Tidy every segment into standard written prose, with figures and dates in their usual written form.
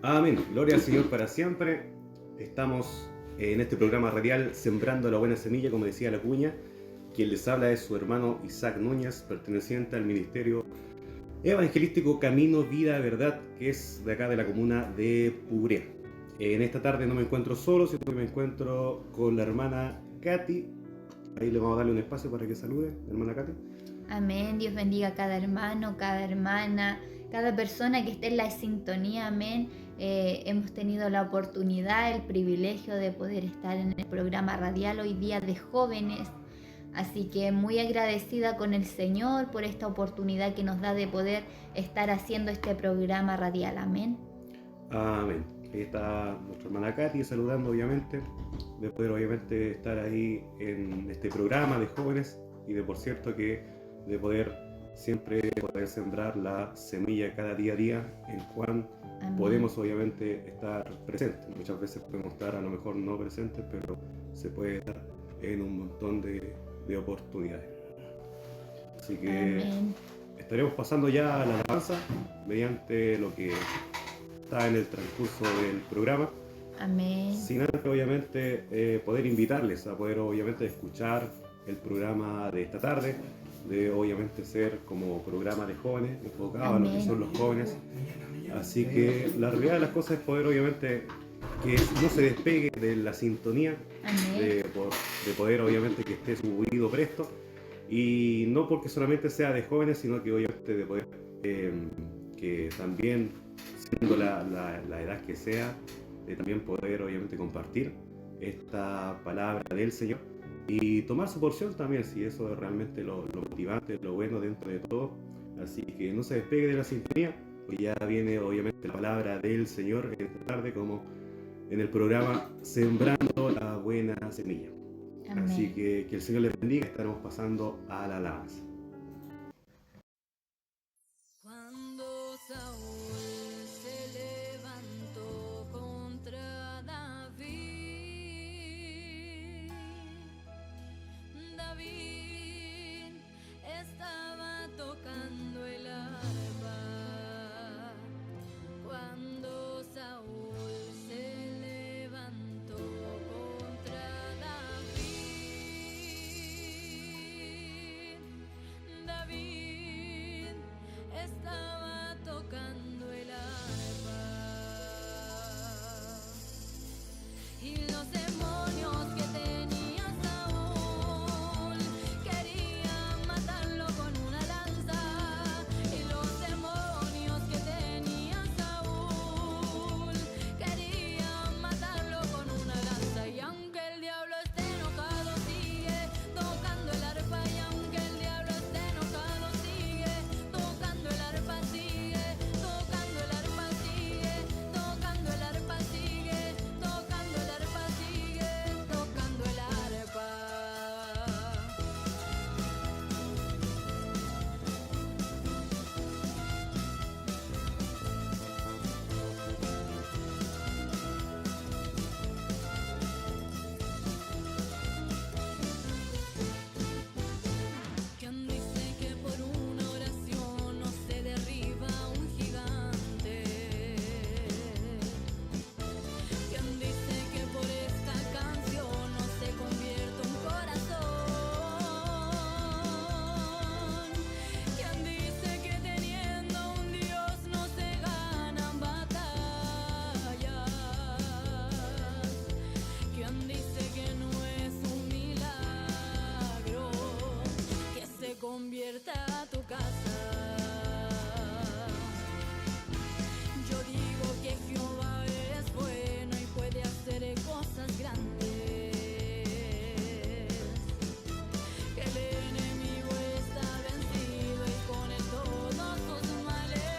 Amén. Gloria al Señor para siempre. Estamos en este programa radial Sembrando la Buena Semilla, como decía la cuña. Quien les habla es su hermano Isaac Núñez, perteneciente al Ministerio Evangelístico Camino, Vida, Verdad, que es de acá de la comuna de Puré. En esta tarde no me encuentro solo, sino que me encuentro con la hermana Katy. Ahí le vamos a darle un espacio para que salude, hermana Katy. Amén. Dios bendiga a cada hermano, cada hermana, cada persona que esté en la sintonía. Amén. Hemos tenido la oportunidad, el privilegio de poder estar en el programa radial hoy día de jóvenes. Así que muy agradecida con el Señor por esta oportunidad que nos da de poder estar haciendo este programa radial. Amén. Amén. Ahí está nuestra hermana Katy saludando, obviamente, de poder obviamente estar ahí en este programa de jóvenes y de por cierto que de poder siempre poder sembrar la semilla cada día a día en cual podemos obviamente estar presentes. Muchas veces podemos estar a lo mejor no presentes, pero se puede estar en un montón de oportunidades. Así que Amén. Estaremos pasando ya a la alabanza mediante lo que está en el transcurso del programa. Amén. Sin antes, obviamente, poder invitarles a poder, obviamente, escuchar el programa de esta tarde, de, obviamente, ser como programa de jóvenes, enfocado a lo que son los jóvenes. Así que la realidad de las cosas es poder, obviamente, que no se despegue de la sintonía, de poder, obviamente, que esté su oído presto, y no porque solamente sea de jóvenes, sino que, obviamente, de poder, que también, siendo la edad que sea, de también poder obviamente compartir esta palabra del Señor y tomar su porción también, si eso es realmente lo motivante, lo bueno dentro de todo. Así que no se despegue de la sintonía, pues ya viene obviamente la palabra del Señor en esta tarde, como en el programa Sembrando la Buena Semilla. Amén. Así que el Señor les bendiga. Estaremos pasando a la alabanza. Cuando Saúl se levantó contra David, David estaba tocando el arpa. Cuando Saúl se levantó contra David, David estaba tocando el arpa. Y los demonios que tenía Saúl querían matarlo con una lanza. Y los demonios que tenía Saúl querían matarlo con una lanza. Y aunque el diablo esté enojado, sigue tocando el arpa. Y aunque el diablo esté enojado, sigue tocando el arpa, sigue tocando el arpa, sigue tocando el arpa, sigue tocando el arpa, sigue tocando el arpa. ¿Quién dice que por una oración no se derriba un gigante? ¿Quién dice que por esta canción no se convierte un corazón? ¿Quién dice que teniendo un Dios no se ganan batallas? ¿Quién dice que no es un milagro que se convierta tu casa? Yo digo que Jehová es bueno y puede hacer cosas grandes, que el enemigo está vencido y con él todos sus males.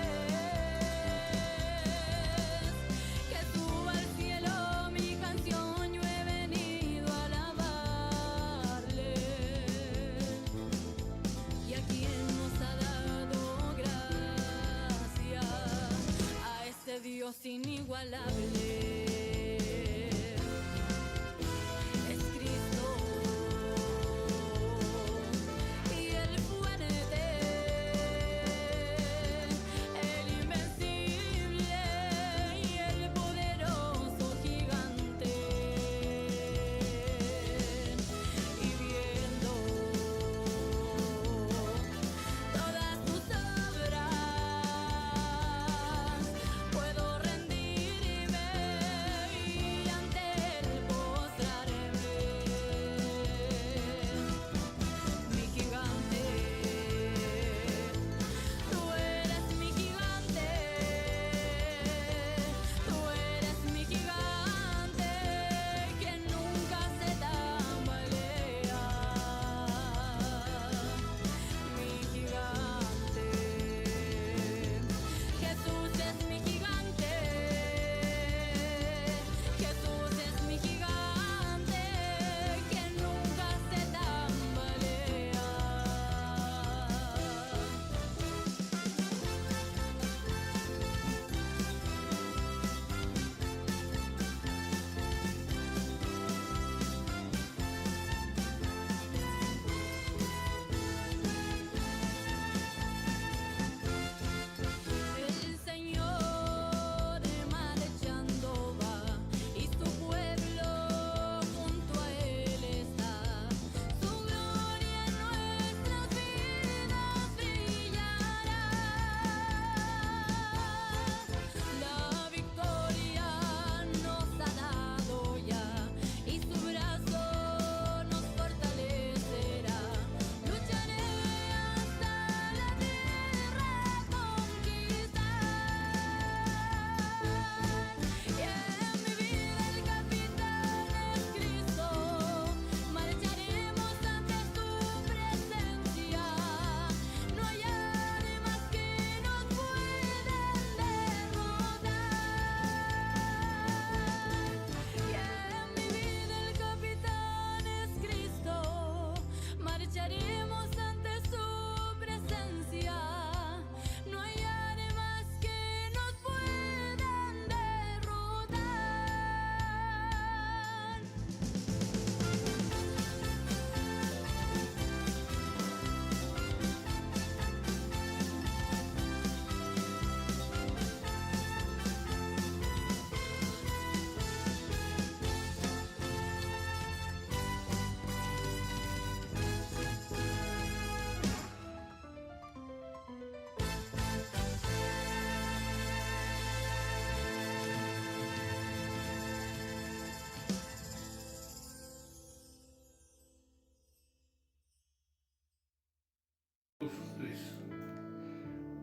Que suba al cielo mi canción, yo he venido a alabarle. Y a quien nos ha dado gracia, a este Dios inigualable. Es Cristo y el fuerte, el invencible y el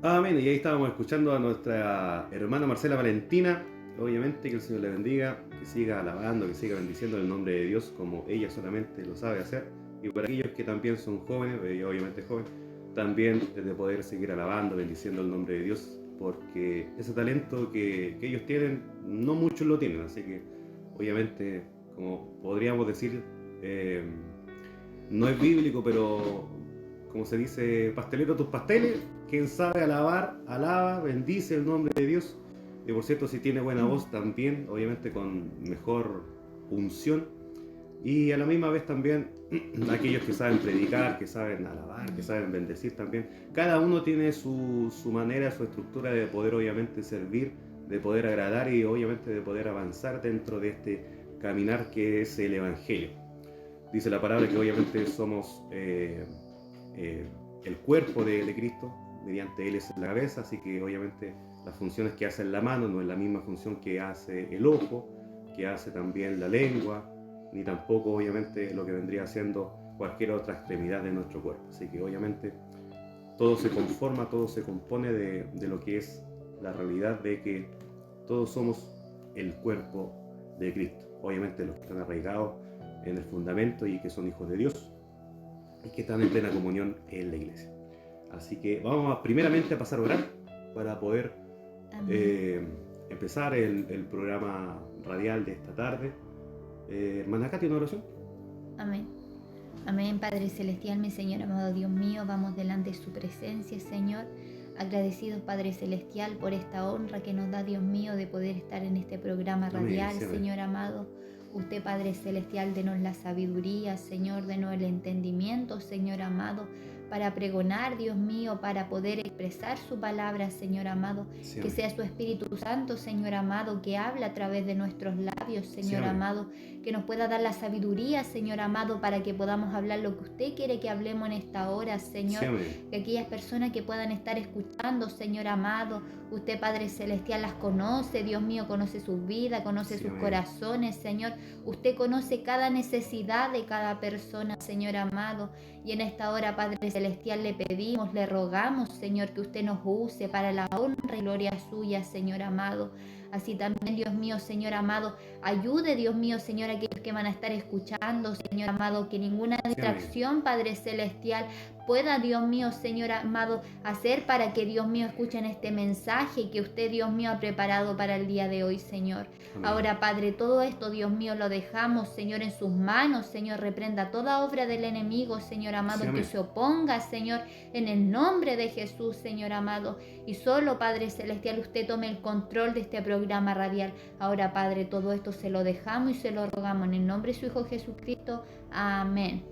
Amén. Y ahí estábamos escuchando a nuestra hermana Marcela Valentina. Obviamente que el Señor le bendiga, que siga alabando, que siga bendiciendo el nombre de Dios como ella solamente lo sabe hacer. Y para aquellos que también son jóvenes, ella obviamente es joven, también de poder seguir alabando, bendiciendo el nombre de Dios, porque ese talento que ellos tienen, no muchos lo tienen. Así que obviamente, como podríamos decir, no es bíblico, pero como se dice, pastelero tus pasteles, quien sabe alabar, alaba, bendice el nombre de Dios. Y por cierto, si tiene buena voz también, obviamente con mejor unción. Y a la misma vez también aquellos que saben predicar, que saben alabar, que saben bendecir también. Cada uno tiene su manera, su estructura de poder obviamente servir, de poder agradar y obviamente de poder avanzar dentro de este caminar que es el Evangelio. Dice la palabra que obviamente somos el cuerpo de Cristo, mediante Él es la cabeza, así que obviamente las funciones que hace la mano no es la misma función que hace el ojo, que hace también la lengua, ni tampoco obviamente lo que vendría siendo cualquier otra extremidad de nuestro cuerpo. Así que obviamente todo se conforma, todo se compone de lo que es la realidad de que todos somos el cuerpo de Cristo. Obviamente los que están arraigados en el fundamento y que son hijos de Dios y que están en plena comunión en la iglesia. Así que vamos primeramente a pasar a orar para poder empezar el programa radial de esta tarde. Hermana Katy, ¿una oración? Amén. Amén, Padre Celestial, mi Señor amado Dios mío, vamos delante de su presencia, Señor. Agradecidos, Padre Celestial, por esta honra que nos da, Dios mío, de poder estar en este programa radial, Amén, Señor amado. Usted, Padre Celestial, denos la sabiduría, Señor, denos el entendimiento, Señor amado, para pregonar, Dios mío, para poder expresar su palabra, Señor amado. Sí, que sea su Espíritu Santo, Señor amado, que habla a través de nuestros labios, Señor Sí, amado, que nos pueda dar la sabiduría, Señor amado, para que podamos hablar lo que usted quiere que hablemos en esta hora, Señor. sí, Que aquellas personas que puedan estar escuchando, Señor amado, usted, Padre Celestial, las conoce, Dios mío, conoce sus vidas, conoce Sí, sus amén. corazones, Señor. Usted conoce cada necesidad de cada persona, Señor amado. Y en esta hora, Padre Celestial, le pedimos, le rogamos, Señor, que usted nos use para la honra y gloria suya, Señor amado. Así también, Dios mío, Señor amado, ayude, Dios mío, Señor, a aquellos que van a estar escuchando, Señor amado, que ninguna distracción, Padre Celestial, pueda, Dios mío, Señor amado, hacer para que, Dios mío, escuchen este mensaje que usted, Dios mío, ha preparado para el día de hoy, Señor. Amén. Ahora, Padre, todo esto, Dios mío, lo dejamos, Señor, en sus manos, Señor. Reprenda toda obra del enemigo, Señor amado, Sí, que amén. se oponga, Señor, en el nombre de Jesús, Señor amado. Y solo, Padre Celestial, usted tome el control de este programa radial. Ahora, Padre, todo esto se lo dejamos y se lo rogamos en el nombre de su Hijo Jesucristo. Amén.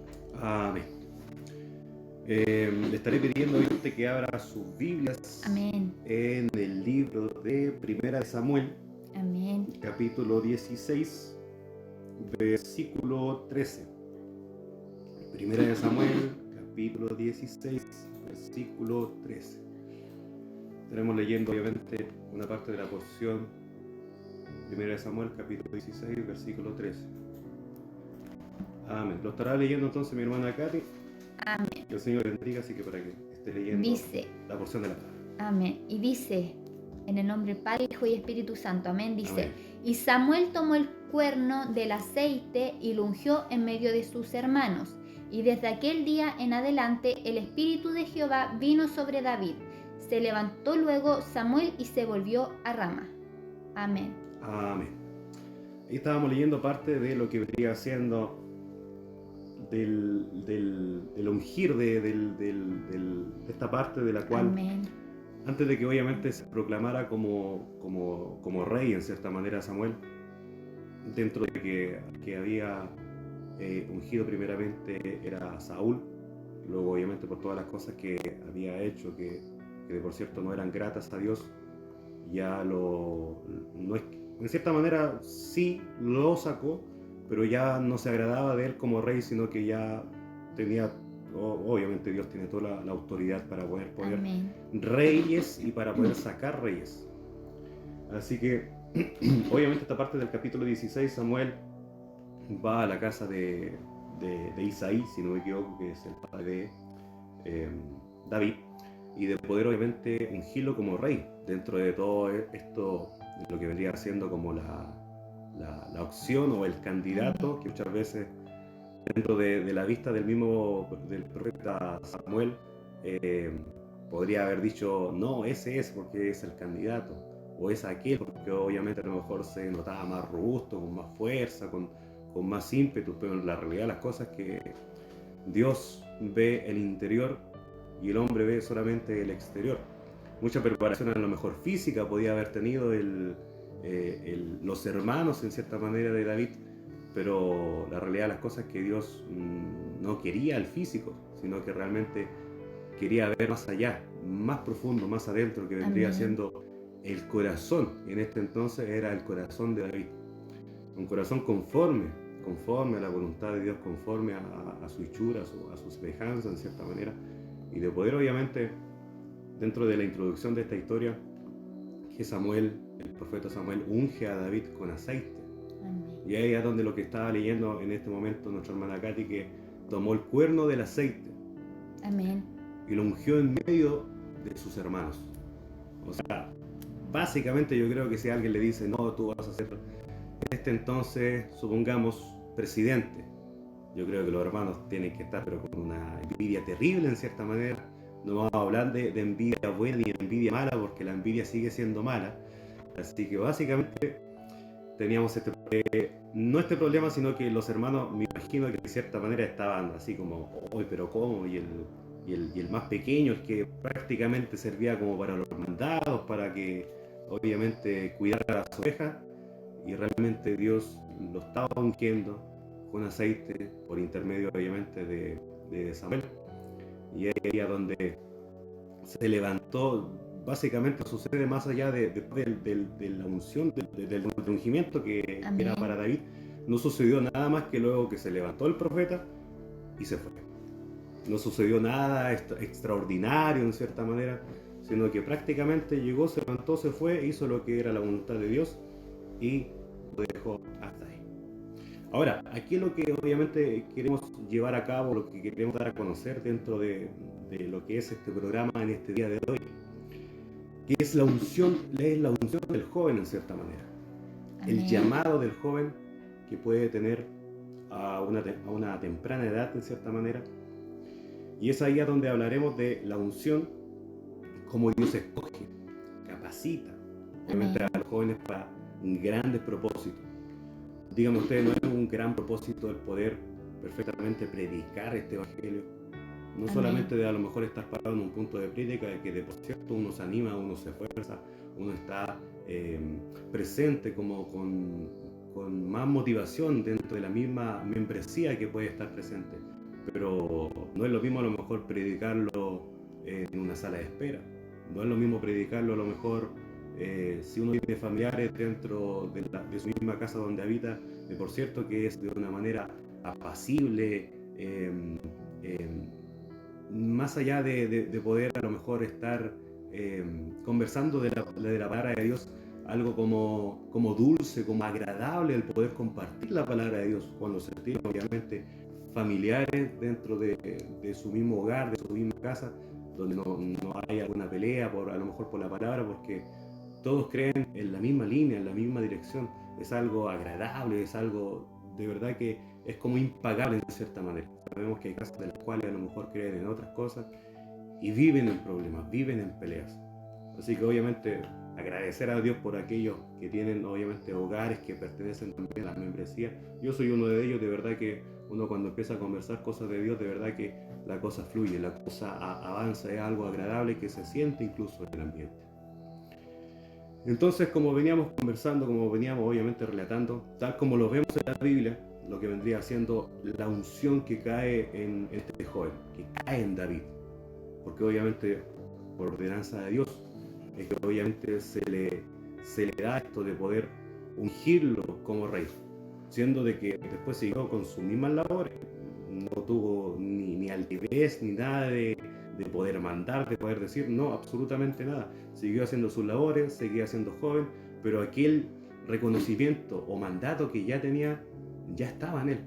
Amén. Le estaré pidiendo obviamente que abra sus Biblias Amén. en el libro de Primera de Samuel, Amén. capítulo 16, versículo 13. Primera de Samuel, capítulo 16, versículo 13. Estaremos leyendo obviamente una parte de la porción. Primera de Samuel, capítulo 16, versículo 13. Amén. Lo estará leyendo entonces mi hermana Katy. Amén. Que el Señor bendiga, así que para que esté leyendo Dice, la porción de la palabra. amén. Y dice, en el nombre del Padre, Hijo y Espíritu Santo. Amén. Dice, Amén. y Samuel tomó el cuerno del aceite y lo ungió en medio de sus hermanos. Y desde aquel día en adelante el Espíritu de Jehová vino sobre David. Se levantó luego Samuel y se volvió a Rama. Amén. Amén. Ahí estábamos leyendo parte de lo que vendría siendo del ungir de esta parte de la cual, Amén. antes de que obviamente se proclamara como rey en cierta manera Samuel, dentro de que había ungido primeramente era Saúl, luego obviamente por todas las cosas que había hecho, que de por cierto no eran gratas a Dios, ya no es, en cierta manera sí lo sacó, pero ya no se agradaba de él como rey, sino que ya tenía, obviamente Dios tiene toda la autoridad para poder poner Amén. reyes y para poder sacar reyes. Así que obviamente esta parte del capítulo 16, Samuel va a la casa de Isaí, si no me equivoco, que es el padre de David, y de poder obviamente ungirlo como rey dentro de todo esto, lo que vendría siendo como la opción o el candidato que muchas veces dentro de la vista del profeta Samuel podría haber dicho no, ese es porque es el candidato, o es aquel porque obviamente a lo mejor se notaba más robusto, con más fuerza, con más ímpetu, pero en la realidad las cosas que Dios ve el interior y el hombre ve solamente el exterior. Mucha preparación a lo mejor física podía haber tenido los hermanos en cierta manera de David, pero la realidad de las cosas es que Dios no quería el físico, sino que realmente quería ver más allá, más profundo, más adentro, que vendría Amén. siendo el corazón. En este entonces era el corazón de David, un corazón conforme a la voluntad de Dios, conforme a su hechura, a su semejanza en cierta manera, y de poder obviamente dentro de la introducción de esta historia que el profeta Samuel unge a David con aceite. Amén. Y ahí es donde lo que estaba leyendo en este momento nuestra hermana Katy, que tomó el cuerno del aceite Amén. y lo ungió en medio de sus hermanos. O sea, básicamente yo creo que si alguien le dice, no, tú vas a ser entonces, supongamos, presidente, yo creo que los hermanos tienen que estar pero con una envidia terrible en cierta manera. No vamos a hablar de envidia buena ni envidia mala, porque la envidia sigue siendo mala. Así que básicamente teníamos no este problema, sino que los hermanos, me imagino que de cierta manera estaban así como, uy, pero ¿cómo? Y el más pequeño, el que prácticamente servía como para los mandados, para que obviamente cuidara a las ovejas, y realmente Dios lo estaba ungiendo con aceite por intermedio obviamente de Samuel, y ahí era donde se levantó. Básicamente sucede más allá de la unción, del ungimiento que era para David. No sucedió nada más que luego que se levantó el profeta y se fue. No sucedió nada extraordinario en cierta manera, sino que prácticamente llegó, se levantó, se fue, hizo lo que era la voluntad de Dios y lo dejó hasta ahí. Ahora, aquí lo que obviamente queremos llevar a cabo, lo que queremos dar a conocer dentro de lo que es este programa en este día de hoy, que es la unción del joven en cierta manera. Amén. El llamado del joven que puede tener a una temprana edad en cierta manera. Y es ahí a donde hablaremos de la unción, cómo Dios escoge, capacita, obviamente a los jóvenes para grandes propósitos. Díganme ustedes, ¿no es un gran propósito el poder perfectamente predicar este evangelio? No solamente de a lo mejor estar parado en un punto de prédica, de que de por cierto uno se anima, uno se esfuerza, uno está presente como con más motivación dentro de la misma membresía que puede estar presente. Pero no es lo mismo a lo mejor predicarlo en una sala de espera. No es lo mismo predicarlo a lo mejor si uno tiene familiares dentro de su misma casa donde habita, de por cierto que es de una manera apacible, más allá de poder a lo mejor estar conversando de la palabra de Dios, algo como dulce, como agradable el poder compartir la palabra de Dios cuando se tiene obviamente familiares dentro de su mismo hogar, de su misma casa, donde no hay alguna pelea a lo mejor por la palabra, porque todos creen en la misma línea, en la misma dirección. Es algo agradable, es algo de verdad que es como impagable en cierta manera. Sabemos que hay casas de las cuales a lo mejor creen en otras cosas y viven en problemas, viven en peleas. Así que obviamente agradecer a Dios por aquellos que tienen obviamente hogares que pertenecen también a la membresía. Yo soy uno de ellos, de verdad que uno cuando empieza a conversar cosas de Dios, de verdad que la cosa fluye, la cosa avanza, es algo agradable que se siente incluso en el ambiente. Entonces, como veníamos conversando, como veníamos obviamente relatando, tal como lo vemos en la Biblia, lo que vendría siendo la unción que cae en este joven, que cae en David, porque obviamente por ordenanza de Dios, es que obviamente se le da esto de poder ungirlo como rey, siendo de que después siguió con sus mismas labores, no tuvo ni altivez ni nada de poder mandar, de poder decir, no, absolutamente nada. Siguió haciendo sus labores, seguía siendo joven, pero aquel reconocimiento o mandato que ya tenía, ya estaba en él.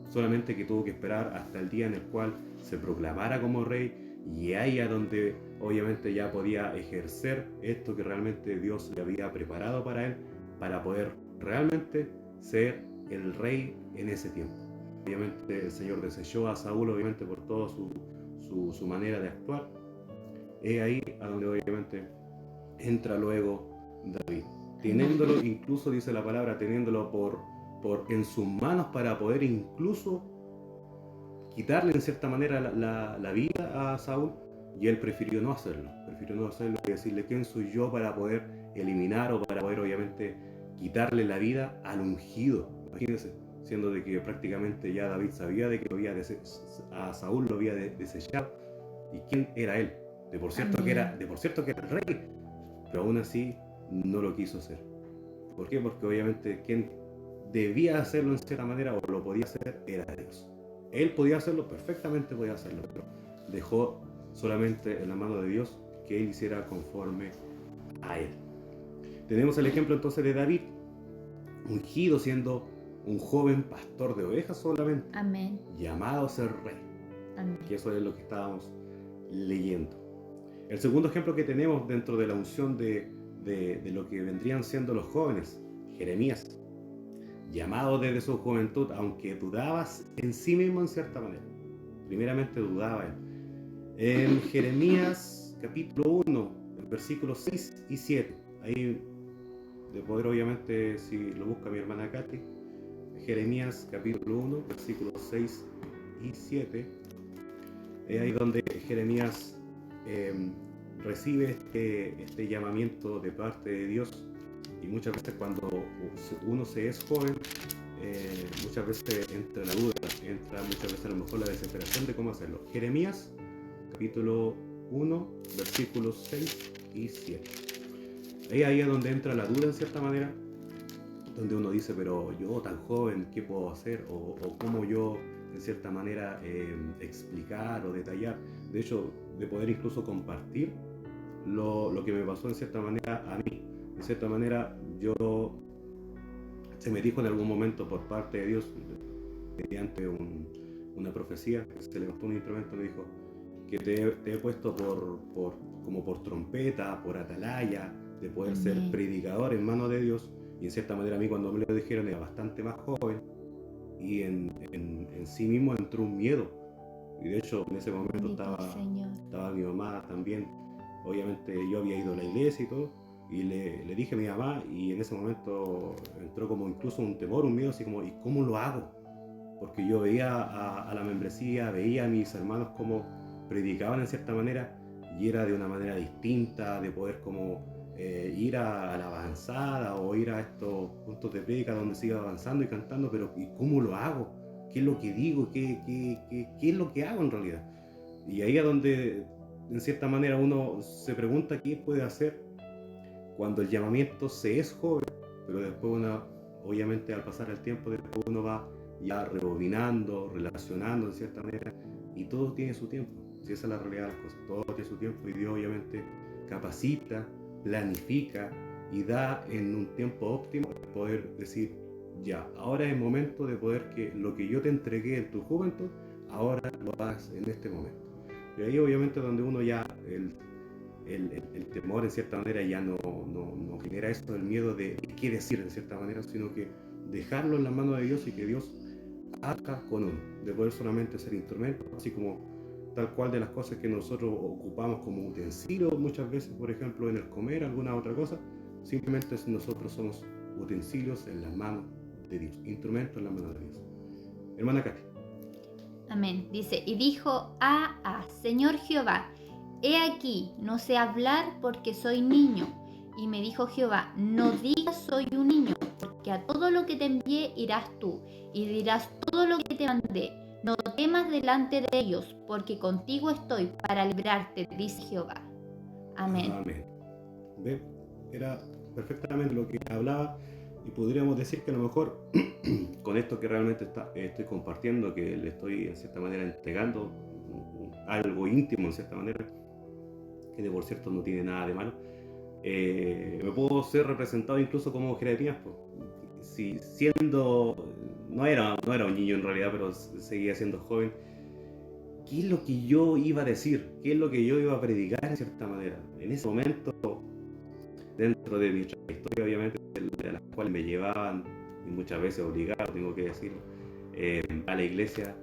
Solamente que tuvo que esperar hasta el día en el cual se proclamara como rey y ahí a donde obviamente ya podía ejercer esto que realmente Dios le había preparado para él, para poder realmente ser el rey en ese tiempo. Obviamente el Señor desechó a Saúl, obviamente por toda su manera de actuar. Es ahí a donde obviamente entra luego David, teniéndolo, incluso dice la palabra, teniéndolo en sus manos para poder incluso quitarle en cierta manera la vida a Saúl, y él prefirió no hacerlo y decirle: ¿quién soy yo para poder eliminar o para poder obviamente quitarle la vida al ungido? Imagínense, siendo de que prácticamente ya David sabía de que a Saúl lo había desechado, y quién era él, de por cierto que era el rey, pero aún así no lo quiso hacer. ¿Por qué? Porque obviamente quien debía hacerlo en cierta manera o lo podía hacer era Dios. Él podía hacerlo, perfectamente podía hacerlo, pero dejó solamente en la mano de Dios que él hiciera conforme a él. Tenemos el ejemplo entonces de David, ungido siendo un joven pastor de ovejas solamente, Amén. llamado a ser rey. Amén. Que eso es lo que estábamos leyendo. El segundo ejemplo que tenemos dentro de la unción de lo que vendrían siendo los jóvenes, Jeremías, llamado desde su juventud, aunque dudaba en sí mismo en cierta manera. Primeramente dudaba él. En Jeremías capítulo 1, versículos 6 y 7, ahí de poder obviamente, si lo busca mi hermana Katy, Jeremías capítulo 1, versículos 6 y 7, es ahí donde Jeremías recibe este llamamiento de parte de Dios. Y muchas veces cuando uno se es joven, muchas veces entra la duda, entra muchas veces a lo mejor la desesperación de cómo hacerlo. Jeremías capítulo 1, versículos 6 y 7. Ahí es donde entra la duda en cierta manera, donde uno dice: pero yo tan joven, ¿qué puedo hacer? O cómo yo en cierta manera explicar o detallar. De hecho, de poder incluso compartir lo que me pasó en cierta manera a mí. De cierta manera, se me dijo en algún momento por parte de Dios, mediante una profecía, que se levantó un instrumento y me dijo que te he puesto como por trompeta, por atalaya, de poder ser predicador en manos de Dios. Y en cierta manera a mí, cuando me lo dijeron, era bastante más joven, y en sí mismo entró un miedo. Y de hecho en ese momento estaba mi mamá también. Obviamente yo había ido a la iglesia y todo, y le dije a mi mamá, y en ese momento entró como incluso un temor, un miedo, así como: ¿y cómo lo hago? Porque yo veía a la membresía, veía a mis hermanos como predicaban en cierta manera, y era de una manera distinta, de poder como ir a la avanzada o ir a estos puntos de prédica donde siga avanzando y cantando, pero ¿y cómo lo hago? ¿Qué es lo que digo? ¿Qué es lo que hago en realidad? Y ahí es donde en cierta manera uno se pregunta qué puede hacer cuando el llamamiento se es joven, pero después uno, obviamente al pasar el tiempo, después uno va ya rebobinando, relacionando en cierta manera, y todo tiene su tiempo. Si esa es la realidad de las cosas, todo tiene su tiempo, y Dios obviamente capacita, planifica y da en un tiempo óptimo poder decir: ya, ahora es el momento de poder que lo que yo te entregué en tu juventud, ahora lo hagas en este momento. Y ahí obviamente donde uno ya, el temor en cierta manera ya no genera esto del miedo de qué decir en cierta manera, sino que dejarlo en las manos de Dios y que Dios haga con uno, de poder solamente ser instrumento, así como tal cual de las cosas que nosotros ocupamos como utensilios muchas veces, por ejemplo en el comer, alguna otra cosa, simplemente nosotros somos utensilios en las manos de Dios, instrumentos en las manos de Dios. Hermana Katy. Amén. Dice: y dijo Señor Jehová, he aquí, no sé hablar porque soy niño. Y me dijo Jehová: no digas soy un niño, porque a todo lo que te envié irás tú, y dirás todo lo que te mandé. No temas delante de ellos, porque contigo estoy para librarte, dice Jehová. Amén. Amén. ¿Ve? Era perfectamente lo que hablaba, y podríamos decir que a lo mejor con esto que realmente estoy compartiendo, que le estoy en cierta manera entregando algo íntimo en cierta manera, que de por cierto no tiene nada de malo, me puedo ser representado incluso como Jeremías, pues. Si siendo, no era un niño en realidad, pero seguía siendo joven, ¿qué es lo que yo iba a decir? ¿Qué es lo que yo iba a predicar en cierta manera? En ese momento, dentro de mi trayectoria, obviamente, de las cuales me llevaban, y muchas veces obligado, tengo que decirlo, a la iglesia,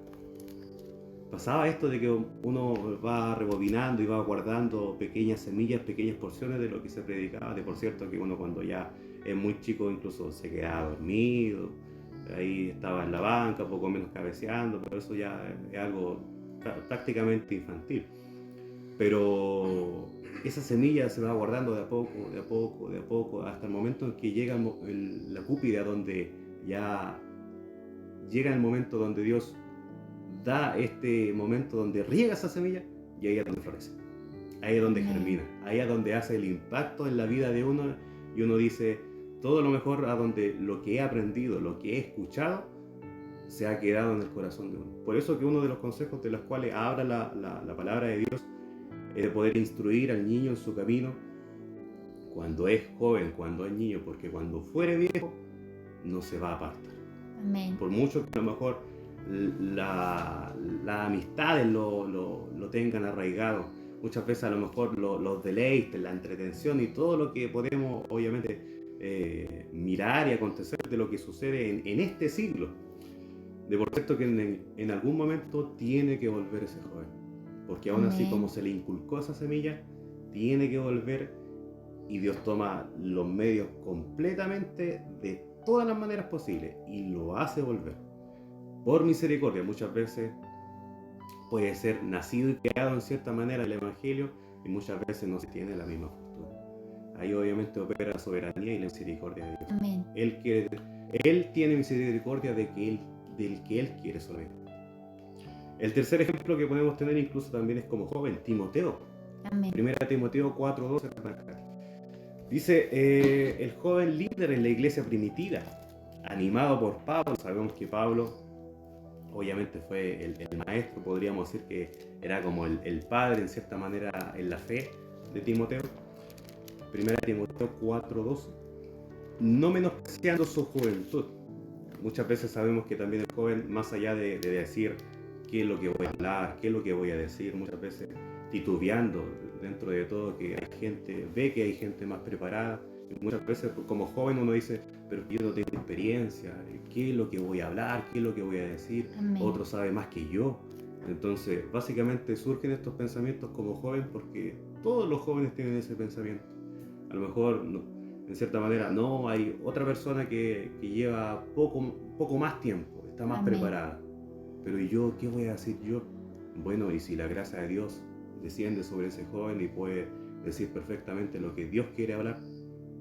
pasaba esto de que uno va rebobinando y va guardando pequeñas semillas, pequeñas porciones de lo que se predicaba. De por cierto que uno cuando ya es muy chico incluso se quedaba dormido, ahí estaba en la banca, poco menos cabeceando, pero eso ya es algo prácticamente infantil. Pero esa semilla se va guardando de a poco, de a poco, de a poco, hasta el momento en que llega la cúpida, donde ya llega el momento donde Dios da este momento donde riega esa semilla, y ahí es donde florece, ahí es donde germina, ahí es donde hace el impacto en la vida de uno, y uno dice, todo lo mejor a donde lo que he aprendido, lo que he escuchado, se ha quedado en el corazón de uno. Por eso que uno de los consejos de los cuales habla la palabra de Dios es de poder instruir al niño en su camino cuando es joven, cuando es niño, porque cuando fuere viejo no se va a apartar. Amén. Por mucho que a lo mejor las amistades lo tengan arraigado, muchas veces a lo mejor los deleites, la entretención y todo lo que podemos obviamente mirar y acontecer de lo que sucede en este siglo. De por cierto que en algún momento tiene que volver ese joven, porque aún así como se le inculcó esa semilla, tiene que volver, y Dios toma los medios completamente de todas las maneras posibles y lo hace volver. Por misericordia, muchas veces puede ser nacido y creado en cierta manera el Evangelio, y muchas veces no se tiene la misma fortuna. Ahí obviamente opera la soberanía y la misericordia de Dios. Amén. Él tiene misericordia del que Él quiere solamente. El tercer ejemplo que podemos tener incluso también es como joven, Timoteo. Amén. 1 Timoteo 4:12. Dice, el joven líder en la iglesia primitiva, animado por Pablo. Sabemos que Pablo obviamente fue el maestro, podríamos decir que era como el padre en cierta manera en la fe de Timoteo. 1 Timoteo 4:12. No menospreciando su juventud. Muchas veces sabemos que también el joven, más allá de decir qué es lo que voy a hablar, qué es lo que voy a decir, muchas veces titubeando dentro de todo, que hay gente, ve que hay gente más preparada, y muchas veces como joven uno dice, pero yo no tengo experiencia, qué es lo que voy a hablar, qué es lo que voy a decir, Amén. otro sabe más que yo. Entonces básicamente surgen estos pensamientos como joven, porque todos los jóvenes tienen ese pensamiento. A lo mejor en cierta manera no, hay otra persona que lleva poco más tiempo, está más Amén. preparada, pero ¿y yo qué voy a decir yo? Bueno, y si la gracia de Dios desciende sobre ese joven y puede decir perfectamente lo que Dios quiere hablar,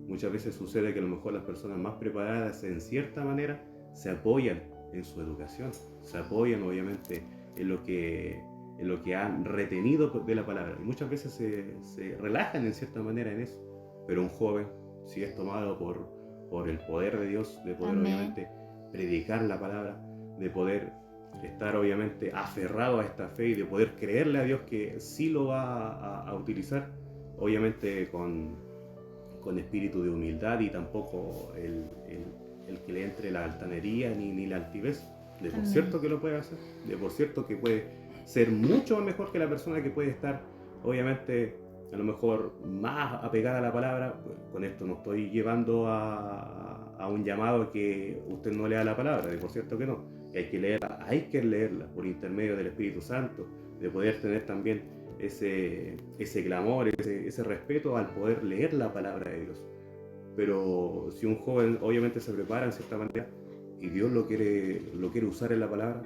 muchas veces sucede que a lo mejor las personas más preparadas en cierta manera se apoyan en su educación, se apoyan obviamente en lo que han retenido de la palabra, y muchas veces se relajan en cierta manera en eso. Pero un joven, si es tomado por el poder de Dios, de poder Amén. obviamente predicar la palabra, de poder estar obviamente aferrado a esta fe y de poder creerle a Dios que sí lo va a utilizar, obviamente con espíritu de humildad, y tampoco el que le entre la altanería ni la altivez. De por Amén. cierto que lo puede hacer, de por cierto que puede ser mucho mejor que la persona que puede estar obviamente a lo mejor más apegada a la palabra. Con esto no estoy llevando a un llamado a que usted no lea la palabra, de por cierto que no, y hay que leerla por intermedio del Espíritu Santo, de poder tener también ese clamor, ese respeto al poder leer la palabra de Dios. Pero si un joven obviamente se prepara en cierta manera y Dios lo quiere usar en la palabra,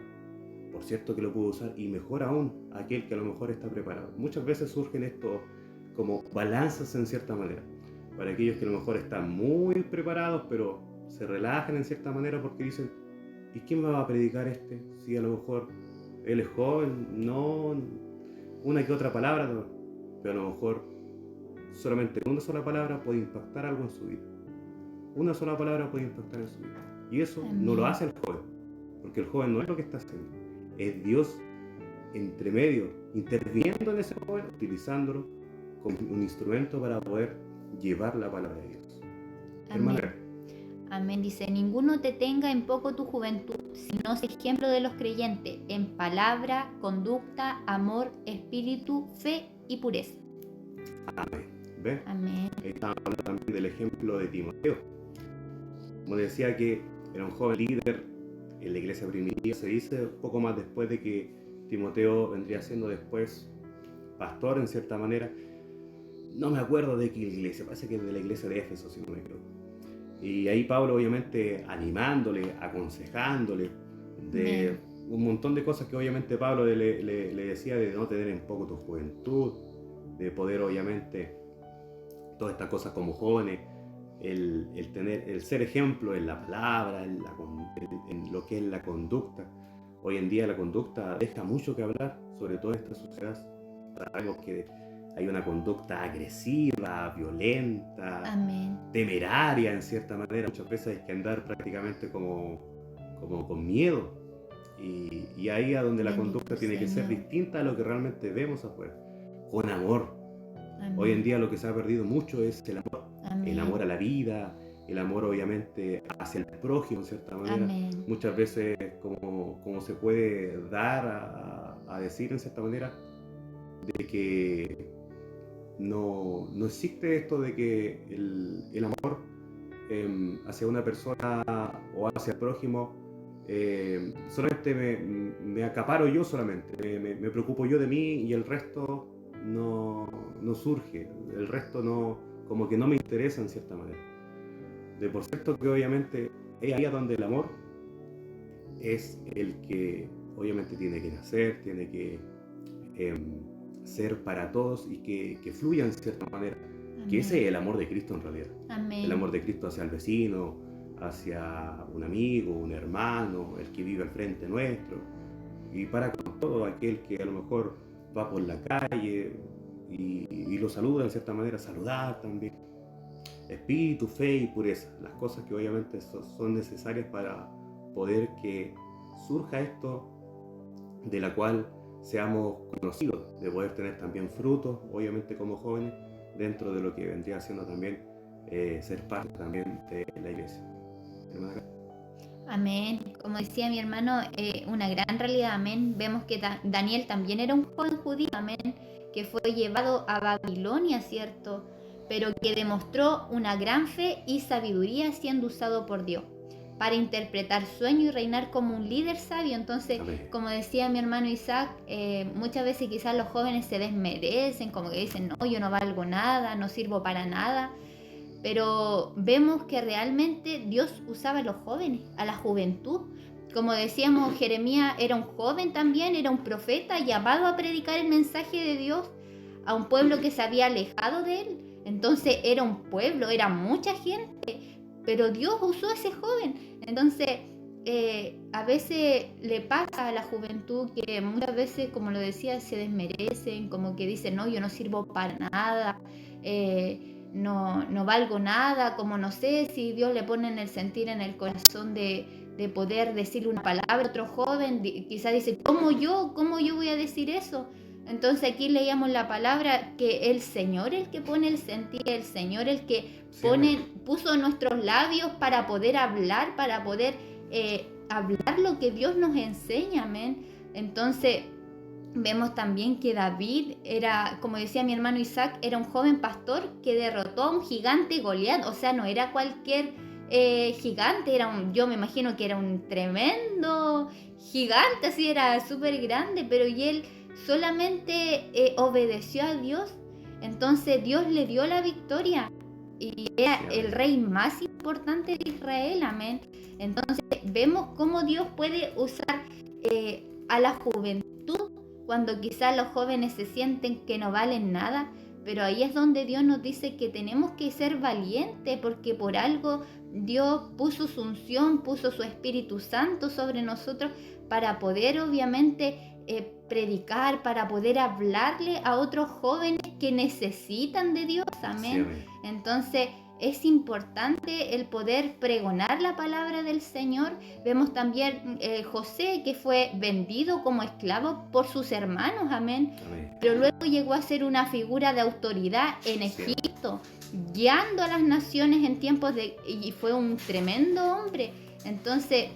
por cierto que lo puede usar, y mejor aún aquel que a lo mejor está preparado. Muchas veces surgen estos como balanzas en cierta manera, para aquellos que a lo mejor están muy preparados, pero se relajan en cierta manera porque dicen, ¿y quién me va a predicar este? Si a lo mejor él es joven, no, una que otra palabra, no, pero a lo mejor solamente una sola palabra puede impactar algo en su vida. Una sola palabra puede impactar en su vida. Y eso no lo hace el joven, porque el joven no es lo que está haciendo, es Dios entre medio, interviniendo en ese joven, utilizándolo como un instrumento para poder llevar la palabra de Dios. Amén. Hermana. Amén. Dice, ninguno te tenga en poco tu juventud, sino sé ejemplo de los creyentes, en palabra, conducta, amor, espíritu, fe y pureza. Amén. ¿Ves? Amén. Ahí estamos hablando también del ejemplo de Timoteo. Como decía que era un joven líder en la iglesia primitiva, se dice poco más después de que Timoteo vendría siendo después pastor en cierta manera. No me acuerdo de qué iglesia, parece que de la iglesia de Éfeso, si no me equivoco. Y ahí Pablo obviamente animándole, aconsejándole de un montón de cosas que obviamente Pablo le decía de no tener en poco tu juventud, de poder obviamente todas estas cosas como jóvenes, el ser ejemplo en la palabra, en lo que es la conducta. Hoy en día la conducta deja mucho que hablar, sobre todo en esta sociedad. Sabemos que hay una conducta agresiva, violenta, Amén. temeraria en cierta manera. Muchas veces hay que andar prácticamente como con miedo. Y ahí es donde la Bendito conducta tiene que ser Señor. distinta a lo que realmente vemos afuera. Con amor. Amén. Hoy en día lo que se ha perdido mucho es el amor. Amén. El amor a la vida, el amor obviamente hacia el prójimo en cierta manera. Amén. Muchas veces como se puede dar a decir en cierta manera de que no existe esto de que el amor hacia una persona o hacia el prójimo solamente me acaparo yo solamente, me preocupo yo de mí y el resto no surge, el resto no, como que no me interesa en cierta manera. De por cierto que obviamente es ahí donde el amor es el que obviamente tiene que nacer, tiene que ser para todos y que fluya en cierta manera. Amén. Que ese es el amor de Cristo en realidad. Amén. El amor de Cristo hacia el vecino, hacia un amigo, un hermano, el que vive al frente nuestro. Y para con todo aquel que a lo mejor va por la calle y lo saluda en cierta manera, saludar también. Espíritu, fe y pureza, las cosas que obviamente son necesarias para poder que surja esto de la cual seamos conocidos, de poder tener también frutos, obviamente como jóvenes, dentro de lo que vendría siendo también ser parte también de la iglesia. Amén. Como decía mi hermano, una gran realidad, amén. Vemos que Daniel también era un joven judío, amén, que fue llevado a Babilonia, ¿cierto? Pero que demostró una gran fe y sabiduría siendo usado por Dios para interpretar sueños y reinar como un líder sabio. Entonces, Amén. como decía mi hermano Isaac, muchas veces quizás los jóvenes se desmerecen, como que dicen, no, yo no valgo nada, no sirvo para nada. Pero vemos que realmente Dios usaba a los jóvenes, a la juventud. Como decíamos, Jeremías era un joven también, era un profeta llamado a predicar el mensaje de Dios a un pueblo que se había alejado de él. Entonces era un pueblo, era mucha gente, pero Dios usó a ese joven. Entonces a veces le pasa a la juventud que muchas veces, como lo decía, se desmerecen, como que dicen, no, yo no sirvo para nada, no valgo nada, como no sé si Dios le pone en el sentir, en el corazón de poder decirle una palabra a otro joven, quizás dice, ¿cómo yo voy a decir eso? Entonces aquí leíamos la palabra que el Señor el que pone el sentir, el Señor el que puso nuestros labios para poder hablar, para poder hablar lo que Dios nos enseña, amén. Entonces vemos también que David era, como decía mi hermano Isaac, era un joven pastor que derrotó a un gigante Goliat. O sea, no era cualquier gigante, yo me imagino que era un tremendo gigante, así era súper grande, pero y él solamente obedeció a Dios. Entonces Dios le dio la victoria y era el rey más importante de Israel, amén. Entonces vemos cómo Dios puede usar a la juventud cuando quizás los jóvenes se sienten que no valen nada, pero ahí es donde Dios nos dice que tenemos que ser valientes, porque por algo Dios puso su unción, puso su Espíritu Santo sobre nosotros para poder obviamente predicar, para poder hablarle a otros jóvenes que necesitan de Dios, amén. Sí, amén. Entonces es importante el poder pregonar la palabra del Señor. Vemos también José, que fue vendido como esclavo por sus hermanos, amén. Amén. Pero luego llegó a ser una figura de autoridad en Sí. Egipto. guiando a las naciones en tiempos y fue un tremendo hombre. Entonces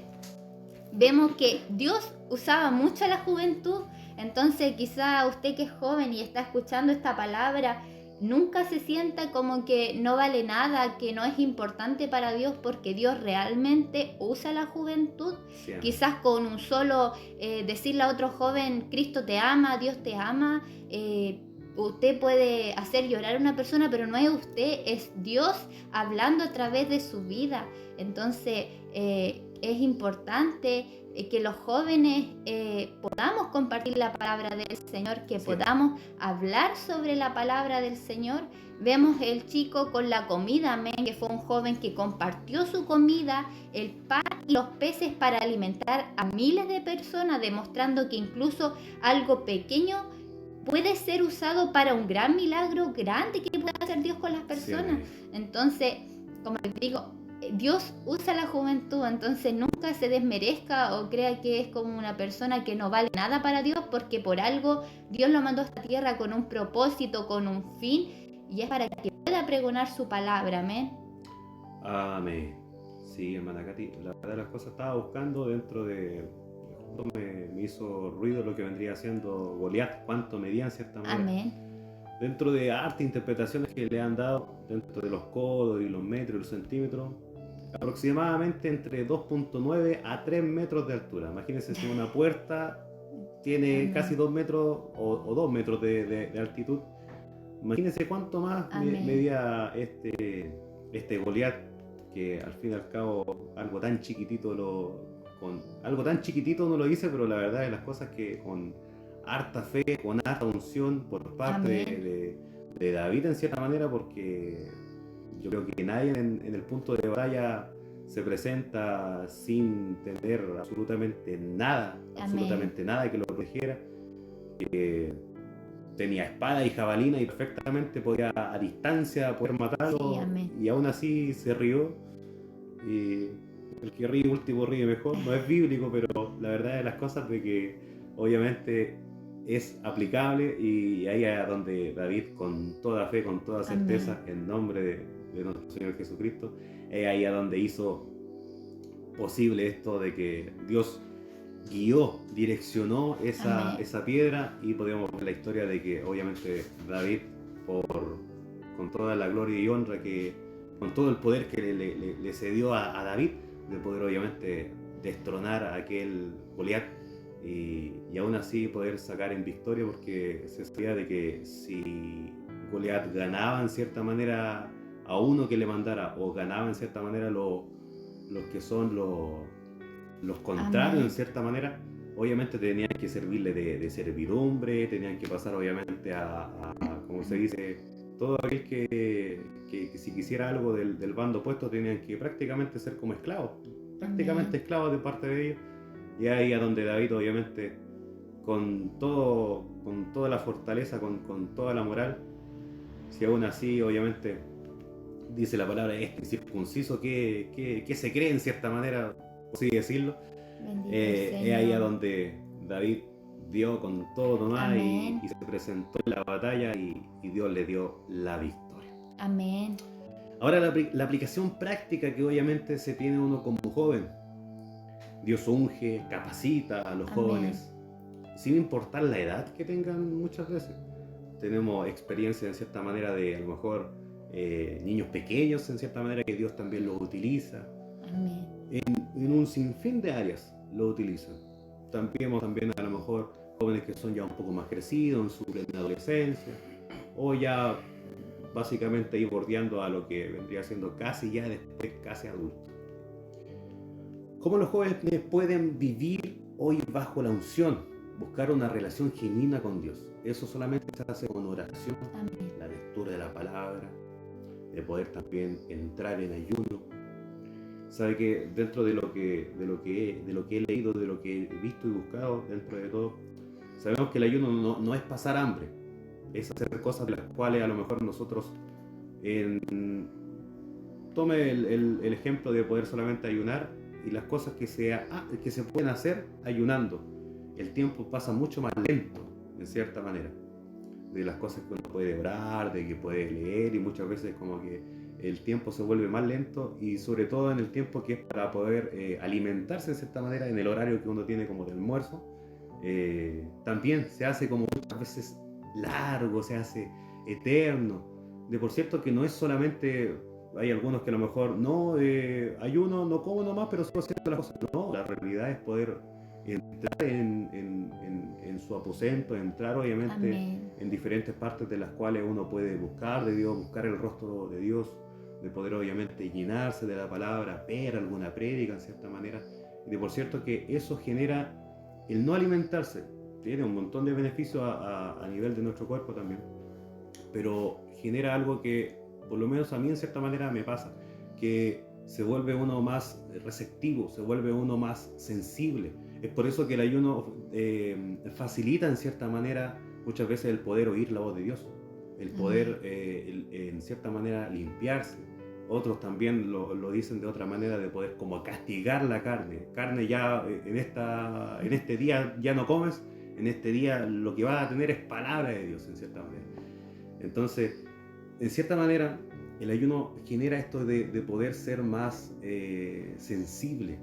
vemos que Dios usaba mucho a la juventud. Entonces quizá usted que es joven y está escuchando esta palabra, nunca se sienta como que no vale nada, que no es importante para Dios, porque Dios realmente usa la juventud. Sí, amén. Quizás con un solo decirle a otro joven, Cristo te ama, Dios te ama, usted puede hacer llorar a una persona, pero no es usted, es Dios hablando a través de su vida. Entonces es importante que los jóvenes podamos compartir la palabra del Señor, que Sí. podamos hablar sobre la palabra del Señor. Vemos el chico con la comida, amén, que fue un joven que compartió su comida, el pan y los peces para alimentar a miles de personas, demostrando que incluso algo pequeño puede ser usado para un gran milagro grande que puede hacer Dios con las Sí, personas. amén. Entonces, como les digo, Dios usa la juventud, entonces nunca se desmerezca o crea que es como una persona que no vale nada para Dios, porque por algo Dios lo mandó a esta tierra con un propósito, con un fin, y es para que pueda pregonar su palabra, amén. Amén. Sí, hermana Katy, la verdad de las cosas estaba buscando dentro de... justo me hizo ruido lo que vendría siendo Goliat, cuánto medía en cierta manera. Amén. Dentro de hartas interpretaciones que le han dado, dentro de los codos y los metros y los centímetros, aproximadamente entre 2.9 a 3 metros de altura. Imagínense si una puerta tiene Amén. casi 2 metros o 2 metros de altitud. Imagínense cuánto más Amén. medía este Goliat, que al fin y al cabo algo tan chiquitito algo tan chiquitito no lo hice, pero la verdad es las cosas que con harta fe, con harta unción por parte de David en cierta manera, porque yo creo que nadie en el punto de batalla se presenta sin tener absolutamente nada que lo protegiera. Tenía espada y jabalina y perfectamente podía a distancia poder matarlo, Sí, amén. y aún así se rió. Y el que ríe último ríe mejor, no es bíblico, pero la verdad es las cosas de que obviamente es aplicable, y ahí es donde David, con toda fe, con toda certeza, en nombre de nuestro Señor Jesucristo, es ahí a donde hizo posible esto de que Dios guió, direccionó esa piedra, y podemos ver la historia de que obviamente David, con toda la gloria y honra con todo el poder que le cedió a David, de poder obviamente destronar a aquel Goliat, y aún así poder sacar en victoria, porque se sabía de que si Goliat ganaba en cierta manera a uno que le mandara, o ganaba en cierta manera los que son los contrarios, Amén. en cierta manera, obviamente tenían que servirle de servidumbre, tenían que pasar obviamente como se dice, todo aquel que si quisiera algo del bando opuesto, tenían que prácticamente ser como esclavos, prácticamente esclavos de parte de ellos. Y ahí a donde David obviamente con toda la fortaleza, con toda la moral, si aún así obviamente dice la palabra circunciso, que se cree en cierta manera, por así decirlo, es ahí a donde David dio con todo nomás, y se presentó en la batalla, y Dios le dio la victoria. Amén. Ahora la aplicación práctica que obviamente se tiene uno como joven. Dios unge, capacita a los jóvenes, sin importar la edad que tengan muchas veces. Tenemos experiencia en cierta manera de a lo mejor niños pequeños en cierta manera que Dios también los utiliza. Amén. En un sinfín de áreas lo utilizan. También a lo mejor jóvenes que son ya un poco más crecidos en su plena adolescencia, o ya básicamente ir bordeando a lo que vendría siendo casi ya después casi adulto. ¿Cómo los jóvenes pueden vivir hoy bajo la unción? Buscar una relación genuina con Dios. Eso solamente se hace con oración, Amén. la lectura de la palabra, de poder también entrar en ayuno. Sabe que dentro de lo que he leído, de lo que he visto y buscado, dentro de todo, sabemos que el ayuno no es pasar hambre, es hacer cosas de las cuales a lo mejor nosotros tome el ejemplo de poder solamente ayunar, y las cosas que se pueden hacer ayunando, el tiempo pasa mucho más lento, en cierta manera. de las cosas que uno puede orar, de que puede leer, y muchas veces como que el tiempo se vuelve más lento, y sobre todo en el tiempo que es para poder alimentarse de cierta manera, en el horario que uno tiene como de almuerzo, también se hace como muchas veces largo, se hace eterno. De por cierto que no es solamente, hay algunos que a lo mejor no, ayuno, no como nomás, pero sigo haciendo las cosas. No, la realidad es poder entrar en su aposento, entrar obviamente Amén. en diferentes partes de las cuales uno puede buscar de Dios, buscar el rostro de Dios, de poder obviamente llenarse de la palabra, ver alguna prédica en cierta manera. Y de por cierto que eso genera el no alimentarse, tiene un montón de beneficios a nivel de nuestro cuerpo también, pero genera algo que por lo menos a mí en cierta manera me pasa, que se vuelve uno más receptivo, se vuelve uno más sensible. Es por eso que el ayuno facilita en cierta manera muchas veces el poder oír la voz de Dios, el poder en cierta manera limpiarse. Otros también lo dicen de otra manera, de poder como castigar la carne. Carne ya en este día ya no comes, en este día lo que vas a tener es palabra de Dios en cierta manera. Entonces, en cierta manera, el ayuno genera esto de poder ser más sensible.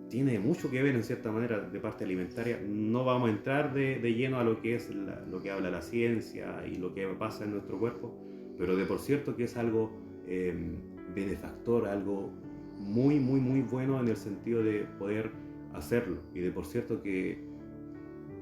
Tiene mucho que ver en cierta manera de parte alimentaria. No vamos a entrar de lleno a lo que es lo que habla la ciencia y lo que pasa en nuestro cuerpo, pero de por cierto que es algo benefactor, algo muy, muy, muy bueno en el sentido de poder hacerlo. Y de por cierto que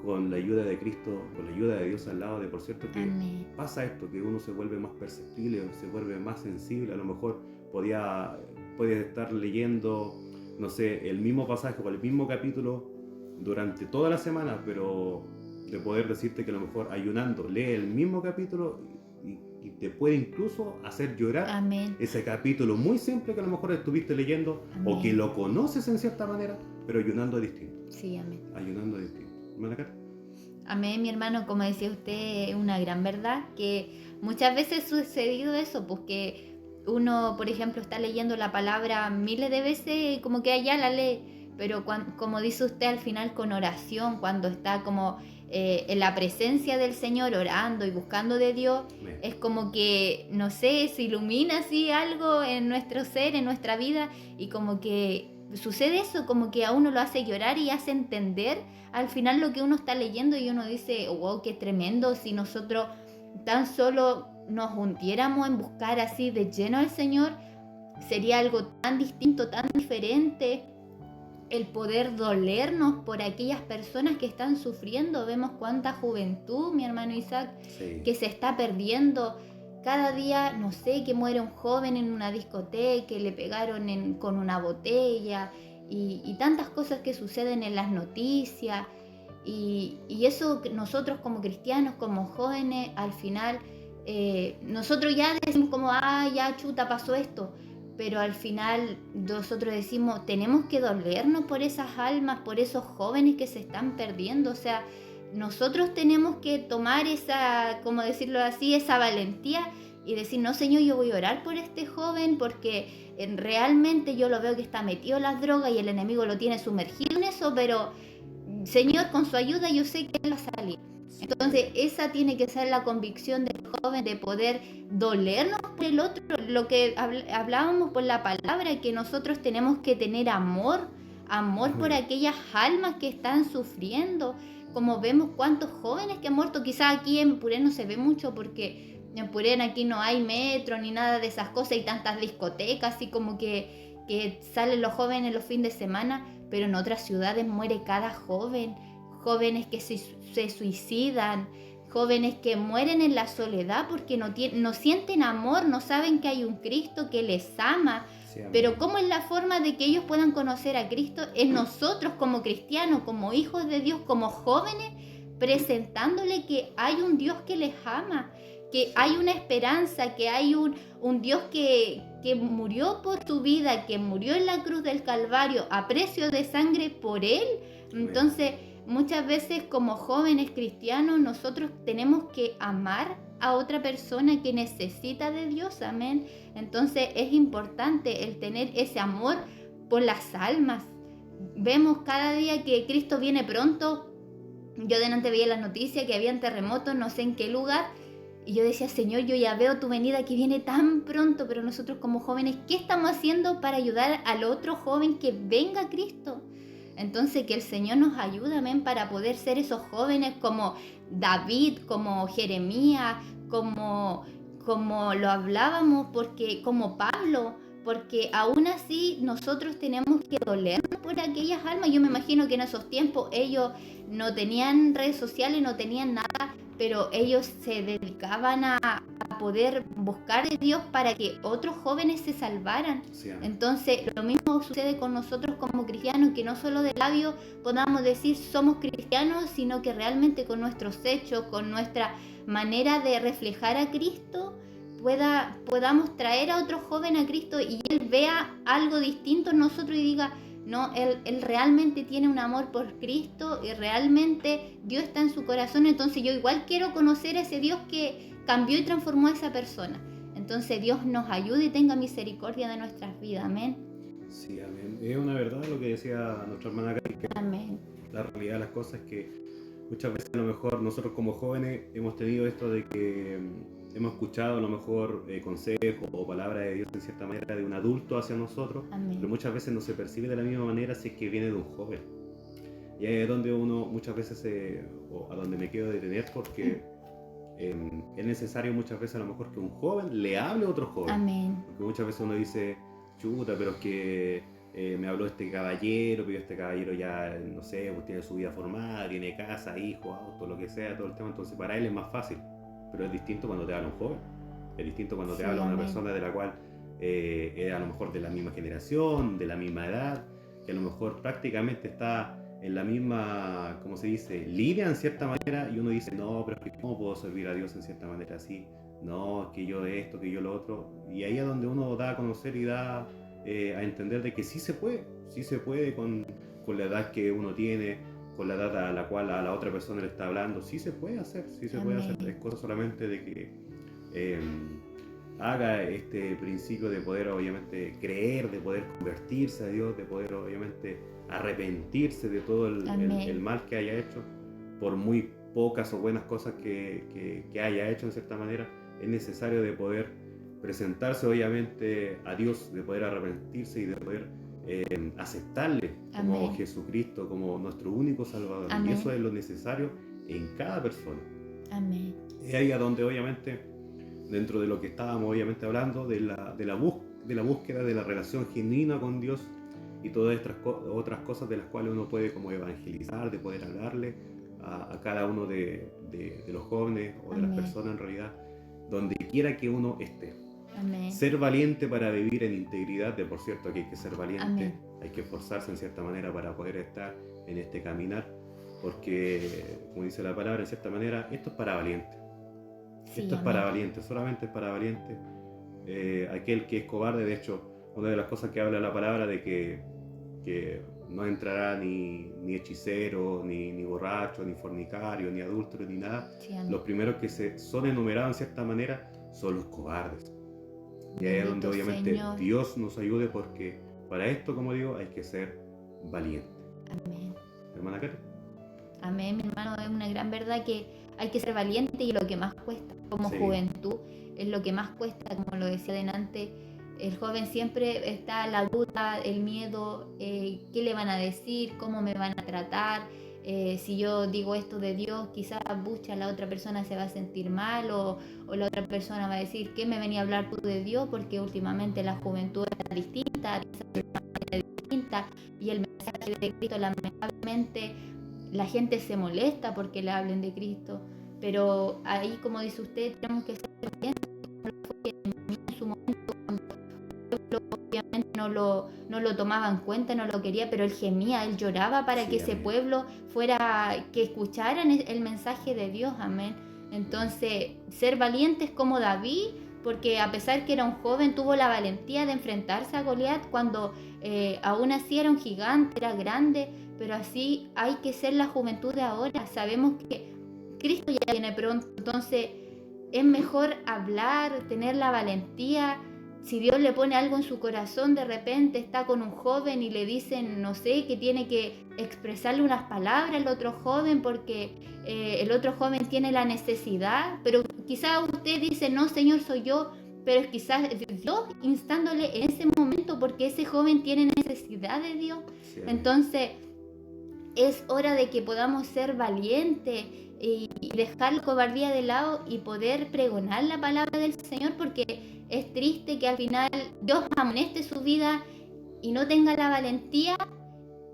con la ayuda de Cristo, con la ayuda de Dios al lado, de por cierto que Amén. pasa esto, que uno se vuelve más perceptible, se vuelve más sensible. A lo mejor puedes estar leyendo, no sé, el mismo pasaje o el mismo capítulo durante toda la semana, pero de poder decirte que a lo mejor ayunando lee el mismo capítulo y te puede incluso hacer llorar. Amén. Ese capítulo muy simple que a lo mejor estuviste leyendo, Amén. o que lo conoces en cierta manera, pero ayunando es distinto. Sí, amén. Ayunando es distinto. ¿Hermana Cata? Amén, mi hermano, como decía usted, es una gran verdad que muchas veces ha sucedido eso, pues que uno, por ejemplo, está leyendo la palabra miles de veces y como que ya la lee, pero como dice usted al final con oración, cuando está como en la presencia del Señor orando y buscando de Dios, Amén. es como que, no sé, se ilumina así algo en nuestro ser, en nuestra vida, y como que sucede eso, como que a uno lo hace llorar y hace entender al final lo que uno está leyendo, y uno dice, wow, qué tremendo, si nosotros tan solo nos hundiéramos en buscar así de lleno al Señor, sería algo tan distinto, tan diferente, el poder dolernos por aquellas personas que están sufriendo. Vemos cuánta juventud, mi hermano Isaac, Sí. que se está perdiendo. Cada día, no sé, que muere un joven en una discoteca, que le pegaron con una botella, y tantas cosas que suceden en las noticias. Y eso nosotros como cristianos, como jóvenes, al final, nosotros ya decimos como, ya chuta, pasó esto. Pero al final nosotros decimos, tenemos que dolernos por esas almas, por esos jóvenes que se están perdiendo. O sea, nosotros tenemos que tomar esa, como decirlo así, esa valentía y decir, no, Señor, yo voy a orar por este joven porque realmente yo lo veo que está metido en las drogas y el enemigo lo tiene sumergido en eso, pero Señor, con su ayuda yo sé que él va a salir. Entonces esa tiene que ser la convicción del joven, de poder dolernos por el otro, lo que hablábamos por la palabra, que nosotros tenemos que tener amor por aquellas almas que están sufriendo. Como vemos cuántos jóvenes que han muerto, quizás aquí en Purén no se ve mucho porque en Purén aquí no hay metro ni nada de esas cosas y tantas discotecas, así como que salen los jóvenes los fines de semana, pero en otras ciudades muere cada joven, jóvenes que se suicidan, jóvenes que mueren en la soledad porque no sienten amor, no saben que hay un Cristo que les ama. Sí, amén. Pero ¿cómo es la forma de que ellos puedan conocer a Cristo? Es nosotros como cristianos, como hijos de Dios, como jóvenes, presentándole que hay un Dios que les ama, que hay una esperanza, que hay un Dios que murió por tu vida, que murió en la cruz del Calvario a precio de sangre por Él. Entonces, muchas veces como jóvenes cristianos nosotros tenemos que amar a otra persona que necesita de Dios, amén. Entonces es importante el tener ese amor por las almas. Vemos cada día que Cristo viene pronto yo delante veía las noticias que habían terremotos, no sé en qué lugar, y yo decía, Señor, yo ya veo tu venida que viene tan pronto, pero nosotros como jóvenes, ¿qué estamos haciendo para ayudar al otro joven que venga a Cristo? Entonces que el Señor nos ayude, amén, para poder ser esos jóvenes como David, como Jeremías, como lo hablábamos, porque como Pablo, porque aún así nosotros tenemos que dolernos por aquellas almas. Yo me imagino que en esos tiempos ellos no tenían redes sociales, no tenían nada, pero ellos se dedicaban a poder buscar de Dios para que otros jóvenes se salvaran. Sí, amén. Entonces lo mismo sucede con nosotros como cristianos, que no solo de labios podamos decir somos cristianos, sino que realmente con nuestros hechos, con nuestra manera de reflejar a Cristo, podamos traer a otro joven a Cristo y él vea algo distinto en nosotros y diga, no, él realmente tiene un amor por Cristo y realmente Dios está en su corazón, entonces yo igual quiero conocer a ese Dios que cambió y transformó a esa persona. Entonces Dios nos ayude y tenga misericordia de nuestras vidas, amén. Sí, amén. Es una verdad lo que decía nuestra hermana Cari, que Amén. la realidad de las cosas es que muchas veces a lo mejor nosotros como jóvenes hemos tenido esto de que hemos escuchado a lo mejor consejos o palabras de Dios en cierta manera de un adulto hacia nosotros, Amén. pero muchas veces no se percibe de la misma manera si es que viene de un joven. Y ahí es donde uno muchas veces, o a donde me quiero detener, porque es necesario muchas veces a lo mejor que un joven le hable a otro joven. Amén. Porque muchas veces uno dice, chuta, pero es que me habló este caballero, pero este caballero ya, no sé, pues tiene su vida formada, tiene casa, hijos, auto, lo que sea, todo el tema, entonces para él es más fácil. Pero es distinto cuando te habla un joven, es distinto cuando te Sí, habla una amén. persona de la cual es a lo mejor de la misma generación, de la misma edad, que a lo mejor prácticamente está en la misma, ¿cómo se dice?, línea en cierta manera, y uno dice, no, pero es que ¿cómo puedo servir a Dios en cierta manera así? No, es que yo esto, que yo lo otro, y ahí es donde uno da a conocer y da a entender de que sí se puede con la edad que uno tiene, con la edad a la cual a la otra persona le está hablando, sí se puede hacer, Amén. es cosa solamente de que haga este principio de poder obviamente creer, de poder convertirse a Dios, de poder obviamente arrepentirse de todo el mal que haya hecho, por muy pocas o buenas cosas que haya hecho en cierta manera, es necesario de poder presentarse obviamente a Dios, de poder arrepentirse y de poder aceptarle como Amén. Jesucristo, como nuestro único Salvador. Amén. Y eso es lo necesario en cada persona. Amén. Es ahí a donde obviamente, dentro de lo que estábamos obviamente hablando, de la búsqueda de la relación genuina con Dios y todas estas otras cosas de las cuales uno puede como evangelizar, de poder hablarle a cada uno de los jóvenes o de las Amén. personas en realidad, donde quiera que uno esté. Amén. Ser valiente para vivir en integridad, de por cierto que hay que ser valiente, Amén. hay que esforzarse en cierta manera para poder estar en este caminar, porque como dice la palabra, en cierta manera, esto es para valientes. Sí, Esto es amén. para valientes, solamente es para valientes. Aquel que es cobarde, de hecho, una de las cosas que habla la palabra de que no entrará ni hechicero, ni borracho, ni fornicario, ni adúltero, ni nada. Sí, amén. Los primeros que son enumerados en cierta manera son los cobardes. Y ahí es donde Bendito obviamente Señor. Dios nos ayude, porque para esto, como digo, hay que ser valiente. Amén. Hermana Cata. Amén, mi hermano, es una gran verdad que hay que ser valiente y lo que más cuesta como Sí. juventud es lo que más cuesta, como lo decía delante, el joven siempre está la duda, el miedo, qué le van a decir, cómo me van a tratar, si yo digo esto de Dios, quizás bucha, la otra persona se va a sentir mal o la otra persona va a decir, ¿qué me venía a hablar tú de Dios? Porque últimamente la juventud está distinta, y el mensaje de Cristo lamentablemente la gente se molesta porque le hablen de Cristo, pero ahí, como dice usted, tenemos que ser valientes. En su momento, cuando el pueblo obviamente no lo tomaba en cuenta, no lo quería, pero él gemía, él lloraba para Sí, que ese amén. pueblo que escucharan el mensaje de Dios, amén. Entonces, ser valientes como David, porque a pesar que era un joven, tuvo la valentía de enfrentarse a Goliat cuando aún así era un gigante, era grande, pero así hay que ser la juventud de ahora. Sabemos que Cristo ya viene pronto, entonces es mejor hablar, tener la valentía, si Dios le pone algo en su corazón, de repente está con un joven y le dicen, no sé, que tiene que expresarle unas palabras al otro joven porque el otro joven tiene la necesidad, pero quizás usted dice, no, Señor, soy yo, pero es quizás Dios instándole en ese momento porque ese joven tiene necesidad de Dios. Sí, Entonces es hora de que podamos ser valientes y dejar la cobardía de lado y poder pregonar la palabra del Señor, porque es triste que al final Dios amoneste su vida y no tenga la valentía,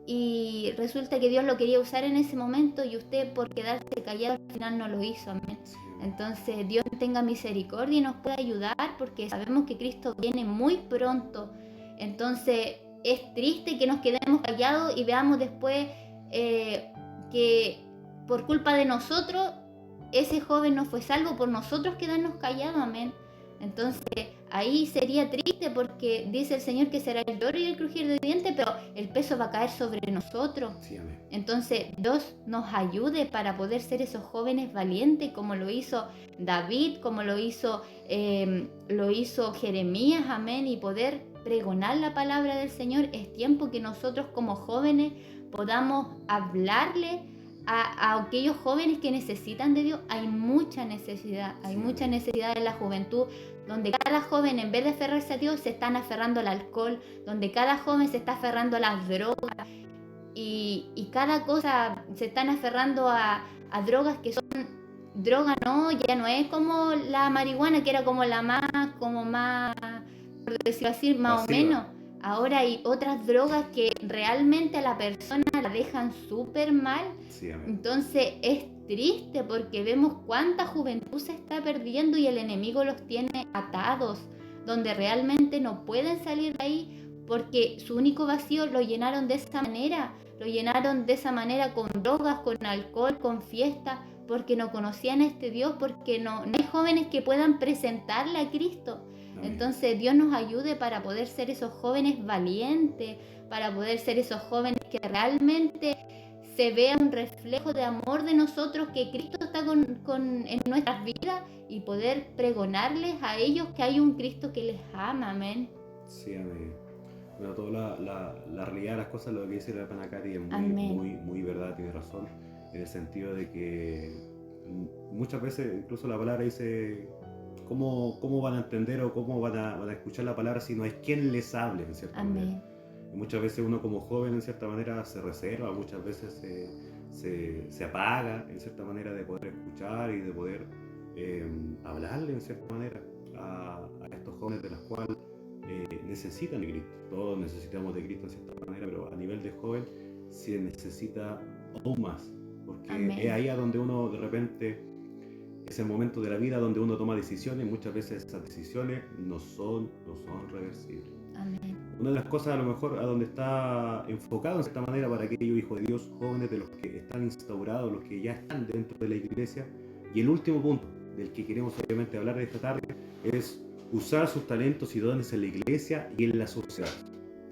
y resulta que Dios lo quería usar en ese momento y usted por quedarse callado al final no lo hizo. Amén. sí, Entonces Dios tenga misericordia y nos pueda ayudar, porque sabemos que Cristo viene muy pronto. Entonces es triste que nos quedemos callados y veamos después que por culpa de nosotros ese joven no fue salvo, por nosotros quedarnos callados. Amén. Entonces ahí sería triste, porque dice el Señor que será el lloro y el crujir de dientes, pero el peso va a caer sobre nosotros. sí, amén. Entonces Dios nos ayude para poder ser esos jóvenes valientes, como lo hizo David, como lo hizo Jeremías, amén, y poder pregonar la palabra del Señor. Es tiempo que nosotros como jóvenes podamos hablarle a aquellos jóvenes que necesitan de Dios. Hay mucha necesidad en la juventud, donde cada joven, en vez de aferrarse a Dios, se están aferrando al alcohol, donde cada joven se está aferrando a las drogas, y cada cosa se están aferrando a drogas que son drogas, no, ya no es como la marihuana, que era como más, por decirlo así, más Pasiva. o menos. Ahora hay otras drogas que realmente a la persona la dejan súper mal. Sí, amén. Entonces es triste, porque vemos cuánta juventud se está perdiendo y el enemigo los tiene atados, donde realmente no pueden salir de ahí, porque su único vacío lo llenaron de esa manera, con drogas, con alcohol, con fiestas, porque no conocían a este Dios, porque no hay jóvenes que puedan presentarle a Cristo. Amén. Entonces Dios nos ayude para poder ser esos jóvenes valientes, para poder ser esos jóvenes que realmente se vea un reflejo de amor de nosotros, que Cristo está en nuestras vidas, y poder pregonarles a ellos que hay un Cristo que les ama. Amén. Sí, amén. Bueno, toda la realidad de las cosas, lo que dice la hermana Katy es Amén. muy verdad, tiene razón, en el sentido de que muchas veces incluso la palabra dice cómo van a entender o cómo van a escuchar la palabra si no hay quien les hable, en cierta manera. Amén. Y muchas veces uno como joven en cierta manera se reserva, muchas veces se apaga en cierta manera de poder escuchar y de poder hablarle en cierta manera a estos jóvenes de los cuales necesitan de Cristo. Todos necesitamos de Cristo en cierta manera, pero a nivel de joven se necesita aún más, porque Amén. es ahí a donde uno de repente, es el momento de la vida donde uno toma decisiones, y muchas veces esas decisiones no son reversibles. Amén. Una de las cosas a lo mejor a donde está enfocado en cierta manera para aquellos hijos de Dios, jóvenes, de los que están instaurados, los que ya están dentro de la iglesia. Y el último punto del que queremos obviamente hablar esta tarde es usar sus talentos y dones en la iglesia y en la sociedad,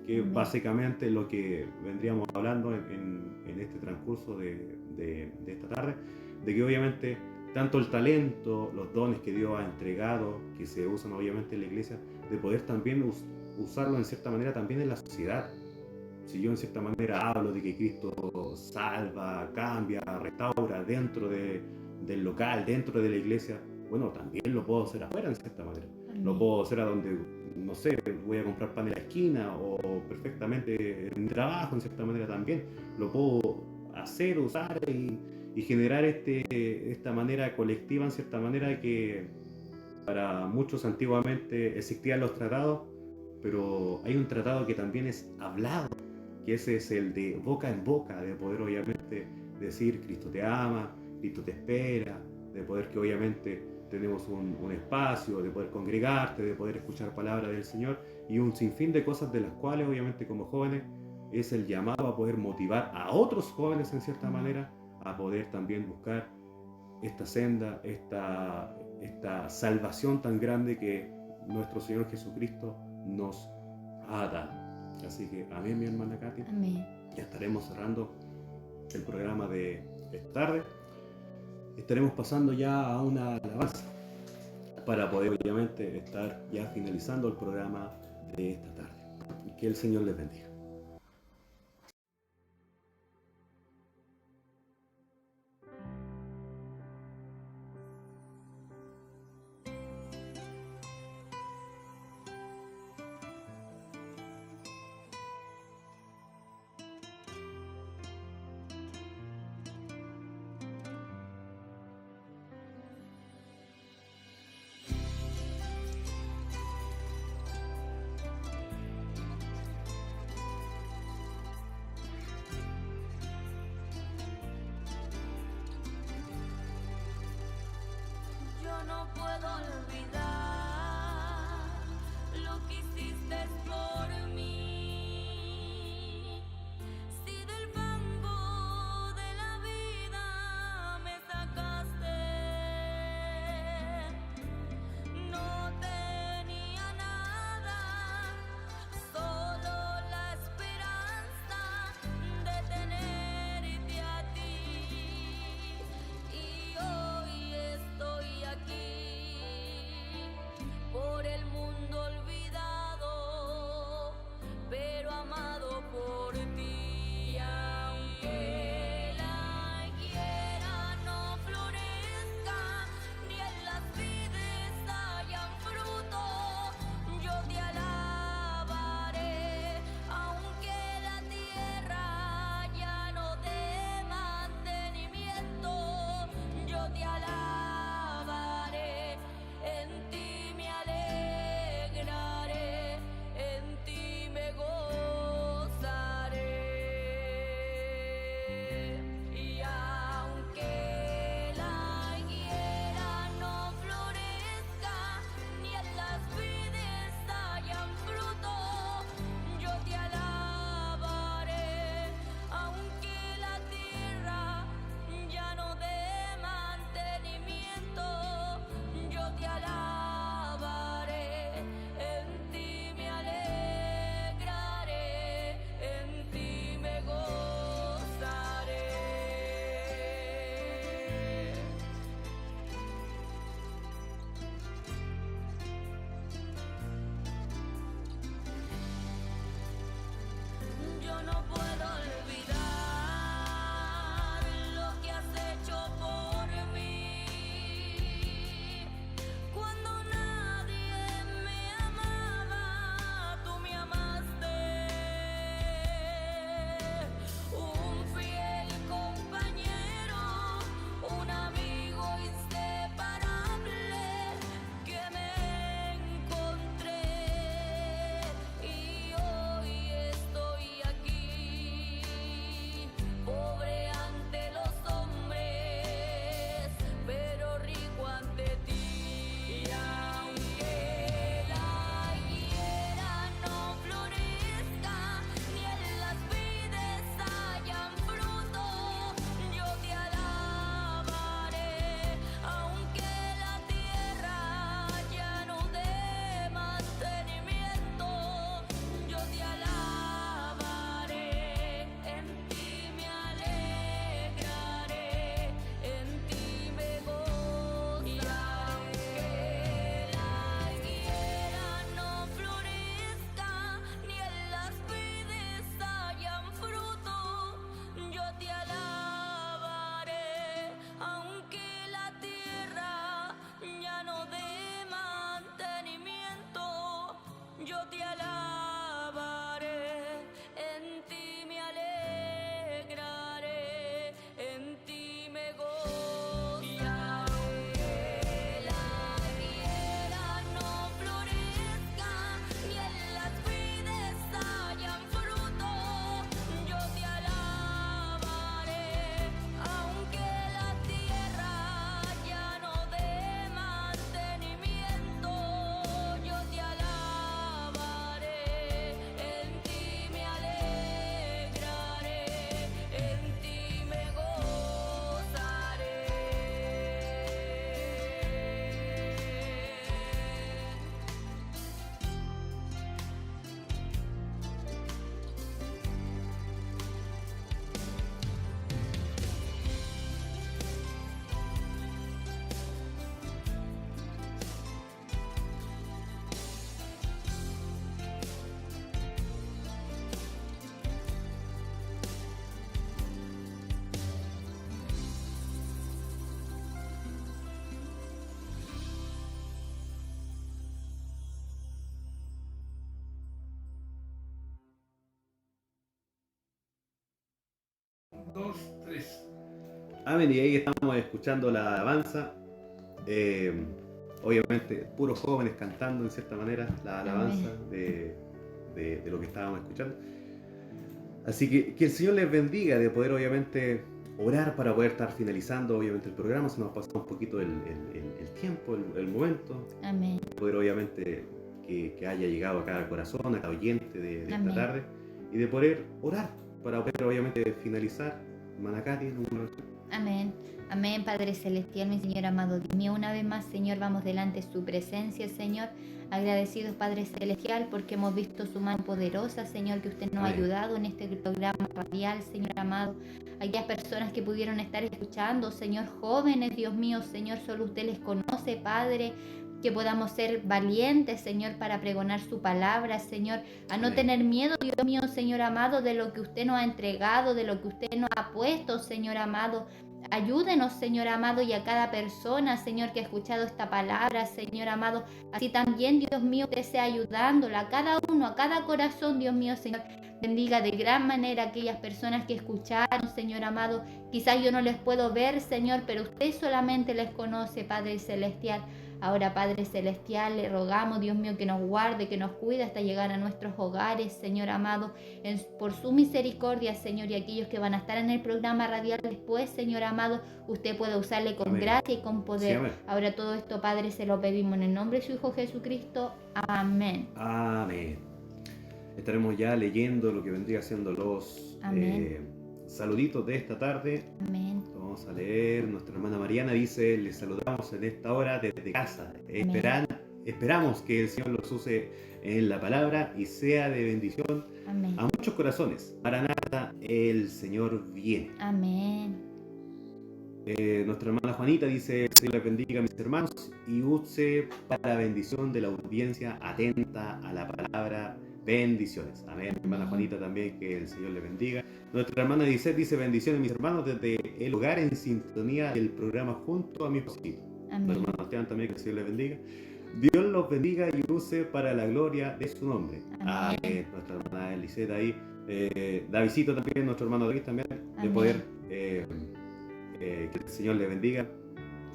que Amén. básicamente lo que vendríamos hablando en este transcurso de esta tarde, de que obviamente tanto el talento, los dones que Dios ha entregado, que se usan obviamente en la iglesia, de poder también usarlo en cierta manera también en la sociedad. Si yo en cierta manera hablo de que Cristo salva, cambia, restaura dentro del local, dentro de la iglesia, bueno, también lo puedo hacer afuera en cierta manera. Amén. Lo puedo hacer a donde, no sé, voy a comprar pan en la esquina, o perfectamente en mi trabajo en cierta manera también. Lo puedo hacer, usar y generar esta manera colectiva en cierta manera, que para muchos antiguamente existían los tratados, pero hay un tratado que también es hablado, que ese es el de boca en boca, de poder obviamente decir Cristo te ama, Cristo te espera, de poder que obviamente tenemos un espacio, de poder congregarte, de poder escuchar palabras del Señor, y un sinfín de cosas de las cuales obviamente como jóvenes es el llamado a poder motivar a otros jóvenes en cierta manera a poder también buscar esta senda, esta salvación tan grande que nuestro Señor Jesucristo nos ha dado. Así que amén, mi hermana Katy. Amén. Ya estaremos cerrando el programa de esta tarde. Estaremos pasando ya a una alabanza. para poder obviamente estar ya finalizando el programa de esta tarde. Y que el Señor les bendiga. Yo no puedo olvidar lo que hiciste por mí. Si del fango de la vida me sacaste, no tenía nada, solo la esperanza de tenerte a ti. Y hoy estoy aquí 2, 3. Amén, y ahí estamos escuchando la alabanza. Obviamente, puros jóvenes cantando en cierta manera la alabanza de lo que estábamos escuchando. Así que el Señor les bendiga de poder obviamente orar para poder estar finalizando obviamente el programa. Se nos ha pasado un poquito el tiempo, el momento. Amén. Poder obviamente que haya llegado a cada corazón, a cada oyente de esta tarde. Y de poder orar para poder obviamente finalizar. Hermana Katy, una oración. Amén. Amén, Padre Celestial, mi Señor amado Dios mío, una vez más, Señor, vamos delante de su presencia, Señor, agradecidos, Padre Celestial, porque hemos visto su mano poderosa, Señor, que usted nos ha ayudado en este programa radial, Señor amado, aquellas personas que pudieron estar escuchando, Señor, jóvenes, Dios mío, Señor, solo usted les conoce, Padre, que podamos ser valientes, Señor, para pregonar su palabra, Señor, a no tener miedo, Dios mío, Señor amado, de lo que usted nos ha entregado, de lo que usted nos ha puesto, Señor amado. Ayúdenos, Señor amado, y a cada persona, Señor, que ha escuchado esta palabra, Señor amado. Así también, Dios mío, usted sea ayudándola a cada uno, a cada corazón, Dios mío, Señor. Bendiga de gran manera a aquellas personas que escucharon, Señor amado. Quizás yo no les puedo ver, Señor, pero usted solamente les conoce, Padre Celestial. Ahora, Padre Celestial, le rogamos, Dios mío, que nos guarde, que nos cuide hasta llegar a nuestros hogares, Señor amado, por su misericordia, Señor, y aquellos que van a estar en el programa radial después, Señor amado, usted puede usarle con gracia y con poder. Sí, ahora todo esto, Padre, se lo pedimos en el nombre de su Hijo Jesucristo. Amén. Amén. Estaremos ya leyendo lo que vendría siendo los saluditos de esta tarde. Amén. Vamos a leer. Nuestra hermana Mariana dice: les saludamos en esta hora desde casa. Esperamos que el Señor los use en la palabra y sea de bendición a muchos corazones. Maranata, el Señor viene. Amén. Nuestra hermana Juanita dice: el Señor les bendiga a mis hermanos y use para la bendición de la audiencia atenta a la palabra. Bendiciones. Amén. Hermana Juanita también, que el Señor le bendiga. Nuestra hermana Gisette dice: bendiciones mis hermanos desde el hogar en sintonía del programa junto a mi esposito. Nuestro hermano Esteban también, que el Señor le bendiga. Dios los bendiga y use para la gloria de su nombre. Amén. Nuestra hermana Gisette ahí. Davidcito también, nuestro hermano David también, de poder que el Señor le bendiga.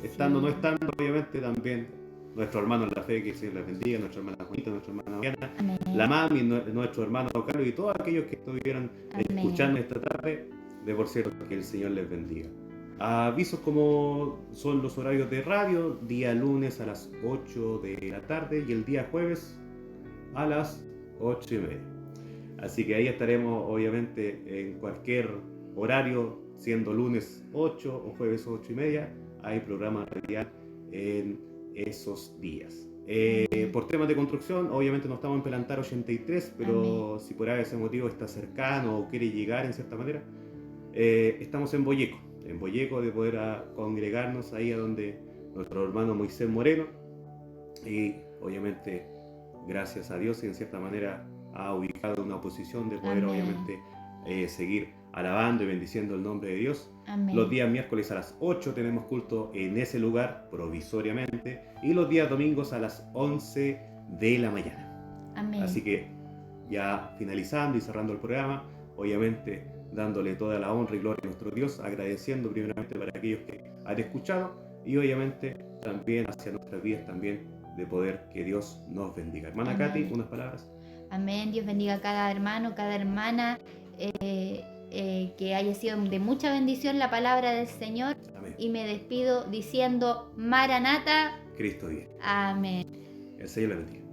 Estando, no estando, obviamente también. Nuestro hermano en la fe, que el Señor les bendiga, nuestra hermana Juanita, nuestra hermana Mariana, la mami, nuestro hermano Carlos y todos aquellos que estuvieron escuchando esta tarde, de por cierto, que el Señor les bendiga. Avisos como son los horarios de radio: día lunes a las 8 de la tarde y el día jueves a las 8:30. Así que ahí estaremos, obviamente, en cualquier horario, siendo lunes 8 o jueves 8:30, hay programa radial en esos días. Por temas de construcción, obviamente no estamos en Pelantar 83, pero si por ese motivo está cercano o quiere llegar en cierta manera, estamos en Boyeco, de poder congregarnos ahí a donde nuestro hermano Moisés Moreno, y obviamente gracias a Dios y en cierta manera ha ubicado una posición de poder obviamente seguir alabando y bendiciendo el nombre de Dios. Amén. Los días miércoles a las 8 tenemos culto en ese lugar provisoriamente, y los días domingos a las 11 de la mañana. Amén. Así que ya finalizando y cerrando el programa, obviamente dándole toda la honra y gloria a nuestro Dios, agradeciendo primeramente para aquellos que han escuchado y obviamente también hacia nuestras vidas también, de poder que Dios nos bendiga. Hermana Amén. Katy, unas palabras. Amén. Dios bendiga a cada hermano, cada hermana. Que haya sido de mucha bendición la palabra del Señor. Amén. Y me despido diciendo: Maranata, Cristo viene. amén. El Señor le bendiga.